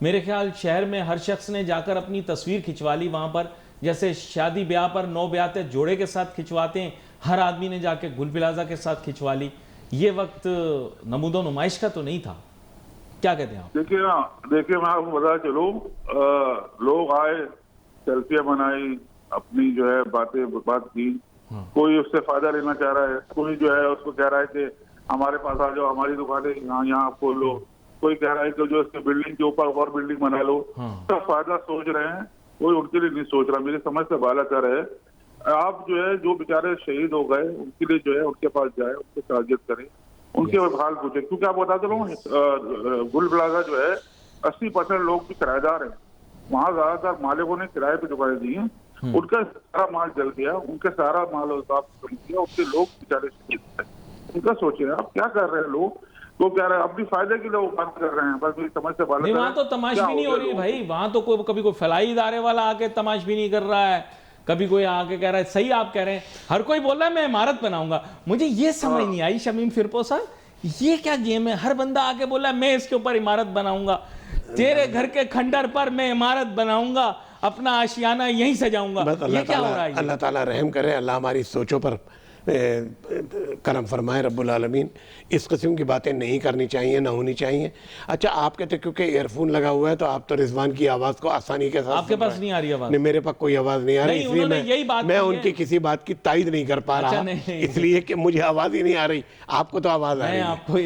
मेरे ख्याल शहर में हर शख्स ने जाकर अपनी तस्वीर खिंचवा ली वहाँ पर, जैसे शादी ब्याह पर नौ ब्याहते जोड़े के साथ खिंचवाते हैं, हर आदमी ने जाके गुल प्लाजा के साथ खिंचवा ली। ये वक्त नमूदो नुमाइश का तो नहीं था, क्या कहते हैं आप? देखिए मैं आपको बता चलूं, लोग आए, सेल्फियां बनाई, अपनी जो है बात की। कोई उससे फायदा लेना चाह रहा है, कोई जो है उसको कह रहा है कि हमारे पास आ जाओ, हमारी दुकानें यहाँ खोल लो। कोई कह रहा है कि जो इसके बिल्डिंग के ऊपर और बिल्डिंग बना लो। सब फायदा सोच रहे हैं, कोई उनके लिए नहीं सोच रहा। मेरी समझ से बाला कर है। आप जो है जो बेचारे शहीद हो गए उनके लिए जो है उनके पास जाए, उनसे ताजियत करें, उनके हाल पूछे। क्योंकि आप बताते रहो, गुल प्लाजा जो है 80% लोग भी किराएदार हैं। वहाँ ज्यादातर मालिकों ने किराए पे दुकानें दी हैं, उनका सारा माल जल गया, उनके सारा माल गया, उनके लोग बेचारे शहीद है। उनका सोचे आप क्या कर रहे हैं लोग, वो कह रहे हैं अपनी फायदे के लिए वो बात कर रहे हैं। बस मेरी समझ से बाला। वहाँ तो तमाशबीनी नहीं हो रही भाई, वहाँ तो कभी कोई फलाई इदारे वाला आके तमाशबीनी कर रहा है, कभी कोई आके कह रहा है। सही आप कह रहे हैं, हर कोई बोल रहा है मैं इमारत बनाऊंगा। मुझे ये समझ नहीं आई शमीम फिरपोश साहब, ये क्या गेम है? हर बंदा आके बोला मैं इसके ऊपर इमारत बनाऊंगा, तेरे घर के खंडर पर मैं इमारत बनाऊंगा, अपना आशियाना यहीं सजाऊंगा। ये क्या हो रहा है? अल्लाह ताला रहम करे, अल्लाह हमारी सोचों पर करम फरमाए रब्बुल आलमीन। इस किस्म की बातें नहीं करनी चाहिए, ना होनी चाहिए। अच्छा, आपके तो क्योंकि ईयरफोन लगा हुआ है तो आप तो रिजवान की आवाज़ को आसानी के साथ आपके पास नहीं आ रही आवाज़? नहीं, मेरे पास कोई आवाज़ नहीं आ रही, इसलिए मैं उनकी किसी बात की तायद नहीं कर पा रहा, इसलिए कि मुझे आवाज़ ही नहीं आ रही। आपको तो आवाज़ आ रही है। मैं आपको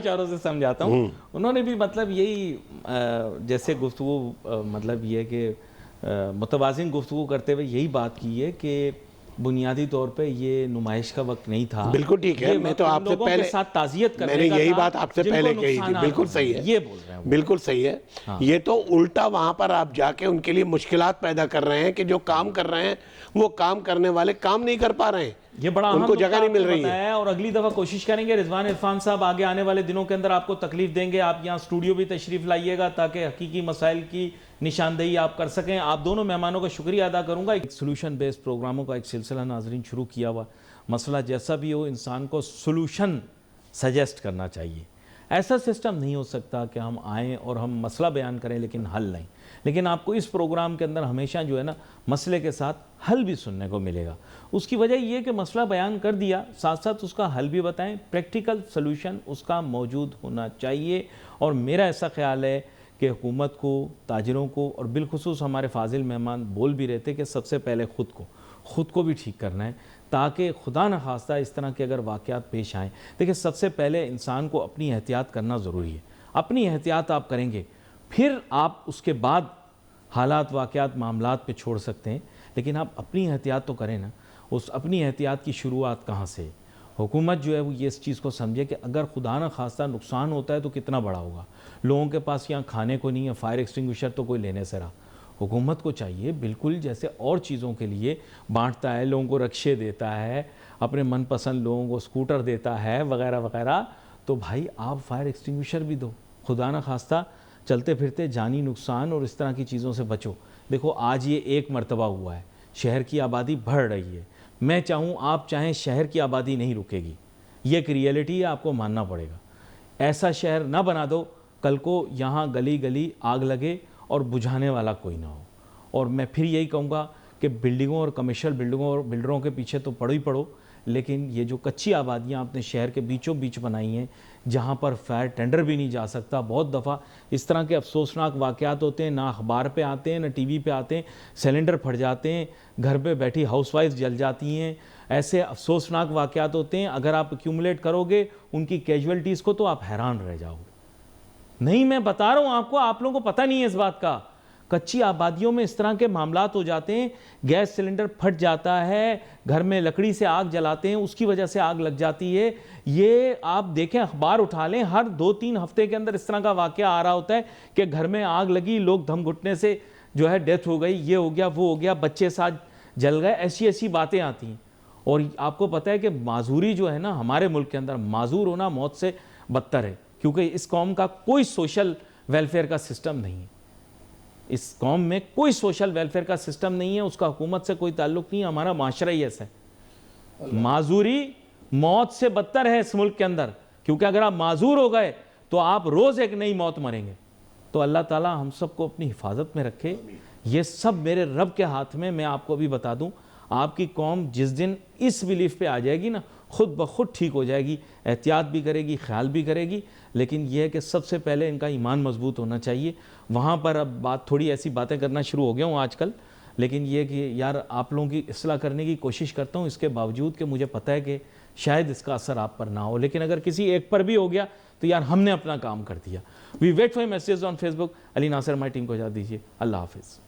इशारों से समझाता हूँ। उन्होंने भी मतलब यही जैसे गुफ्तगू मतलब ये कि मुतवाज़िन गुफ्तगू करते हुए यही बात की है कि बुनियादी तौर पे ये नुमाइश का वक्त नहीं था। बिल्कुल ठीक है, ये मैं तो वक्त आपसे लोगों के पहले साथ ताज़ियत करने मैंने का यही था, बात आपसे जिनको पहले कही थी। नुकसानात बिल्कुल हो सही रहे है, हैं, ये बोल रहे हैं। बिल्कुल सही है। हाँ। ये तो उल्टा वहां पर आप जाके उनके लिए मुश्किलात पैदा कर रहे हैं कि जो काम कर रहे हैं वो काम करने वाले काम नहीं कर पा रहे हैं, ये बड़ा अहम उनको नुकता जगह नहीं मिल आपने रही है। बताया और अगली दफा कोशिश करेंगे रिजवान इरफान साहब आगे आने वाले दिनों के अंदर आपको तकलीफ देंगे, आप यहाँ स्टूडियो भी तशरीफ लाइएगा ताकि हकीकी मसाइल की निशानदेही आप कर सकें। आप दोनों मेहमानों का शुक्रिया अदा करूंगा। एक सोल्यूशन बेस्ड प्रोग्रामों का एक सिलसिला नाजरीन शुरू किया हुआ, मसला जैसा भी हो इंसान को सोल्यूशन सजेस्ट करना चाहिए। ऐसा सिस्टम नहीं हो सकता कि हम आएँ और हम मसला बयान करें लेकिन हल नहीं। लेकिन आपको इस प्रोग्राम के अंदर हमेशा जो है ना मसले के साथ हल भी सुनने को मिलेगा। उसकी वजह ये कि मसला बयान कर दिया, साथ साथ उसका हल भी बताएं, प्रैक्टिकल सलूशन उसका मौजूद होना चाहिए। और मेरा ऐसा ख्याल है कि हुकूमत को, ताजिरों को और बिलखुसूस हमारे फाजिल मेहमान बोल भी रहते कि सबसे पहले ख़ुद को भी ठीक करना है, ताकि खुदा न खास्ता इस तरह के अगर वाक़यात पेश आएँ। देखिए, सबसे पहले इंसान को अपनी एहतियात करना ज़रूरी है। अपनी एहतियात आप करेंगे, फिर आप उसके बाद हालात, वाक़यात, मामलात पे छोड़ सकते हैं। लेकिन आप अपनी एहतियात तो करें ना। उस अपनी एहतियात की शुरुआत कहाँ से? हुकूमत जो है वो ये इस चीज़ को समझे कि अगर खुदा न खास्ता नुकसान होता है तो कितना बड़ा होगा। लोगों के पास यहाँ खाने को नहीं है, फायर एक्सटिंग्विशर तो कोई लेने से रहा। हुकूमत को चाहिए बिल्कुल जैसे और चीज़ों के लिए बांटता है, लोगों को रक्शे देता है, अपने मनपसंद लोगों को स्कूटर देता है वगैरह वगैरह, तो भाई आप फायर एक्सटिंग्विशर भी दो। खुदा न खास्ता चलते फिरते जानी नुकसान और इस तरह की चीज़ों से बचो। देखो, आज ये एक मर्तबा हुआ है, शहर की आबादी बढ़ रही है। मैं चाहूँ आप चाहें, शहर की आबादी नहीं रुकेगी। ये एक रियलिटी है, आपको मानना पड़ेगा। ऐसा शहर ना बना दो कल को यहाँ गली गली आग लगे और बुझाने वाला कोई ना हो। और मैं फिर यही कहूँगा कि बिल्डिंगों और कमर्शियल बिल्डिंगों और बिल्डरों के पीछे तो पड़ो ही पड़ो, लेकिन ये जो कच्ची आबादियाँ आपने शहर के बीचों बीच बनाई हैं, जहाँ पर फायर टेंडर भी नहीं जा सकता। बहुत दफ़ा इस तरह के अफसोसनाक वाक़यात होते हैं, ना अखबार पे आते हैं ना टीवी पे आते हैं, सिलेंडर फट जाते हैं, घर पे बैठी हाउसवाइफ जल जाती हैं। ऐसे अफसोसनाक वाक़यात होते हैं, अगर आप एक्यूमुलेट करोगे उनकी कैजुअलिटीज़ को तो आप हैरान रह जाओगे। नहीं, मैं बता रहा हूँ आपको, आप लोगों को पता नहीं है इस बात का। कच्ची आबादियों में इस तरह के मामलात हो जाते हैं, गैस सिलेंडर फट जाता है, घर में लकड़ी से आग जलाते हैं, उसकी वजह से आग लग जाती है। ये आप देखें, अखबार उठा लें, हर 2-3 हफ्ते के अंदर इस तरह का वाक़या आ रहा होता है कि घर में आग लगी, लोग दम घुटने से जो है डेथ हो गई, ये हो गया, वो हो गया, बच्चे साथ जल गए, ऐसी ऐसी बातें आती हैं। और आपको पता है कि माजूरी जो है ना हमारे मुल्क के अंदर, माजूर होना मौत से बदतर है, क्योंकि इस कौम का कोई सोशल वेलफेयर का सिस्टम नहीं है। इस कौम में कोई सोशल वेलफेयर का सिस्टम नहीं है, उसका हुकूमत से कोई ताल्लुक नहीं है। हमारा माशरा ही ऐसा है। माजूरी मौत से बदतर है इस मुल्क के अंदर, क्योंकि अगर आप माजूर हो गए तो आप रोज़ एक नई मौत मरेंगे। तो अल्लाह ताला हम सबको अपनी हिफाजत में रखे। ये सब मेरे रब के हाथ में। मैं आपको अभी बता दूं, आपकी कौम जिस दिन इस बिलीफ पे आ जाएगी ना, खुद ब खुद ठीक हो जाएगी, एहतियात भी करेगी, ख्याल भी करेगी। लेकिन यह है कि सबसे पहले इनका ईमान मजबूत होना चाहिए। वहाँ पर अब बात थोड़ी ऐसी बातें करना शुरू हो गया हूँ आजकल, लेकिन ये कि यार आप लोगों की इस्लाह करने की कोशिश करता हूँ, इसके बावजूद कि मुझे पता है कि शायद इसका असर आप पर ना हो। लेकिन अगर किसी एक पर भी हो गया तो यार हमने अपना काम कर दिया। We wait for message on Facebook. Ali Nasir, हमारी टीम को इजाज़त दीजिए। अल्लाह हाफिज़।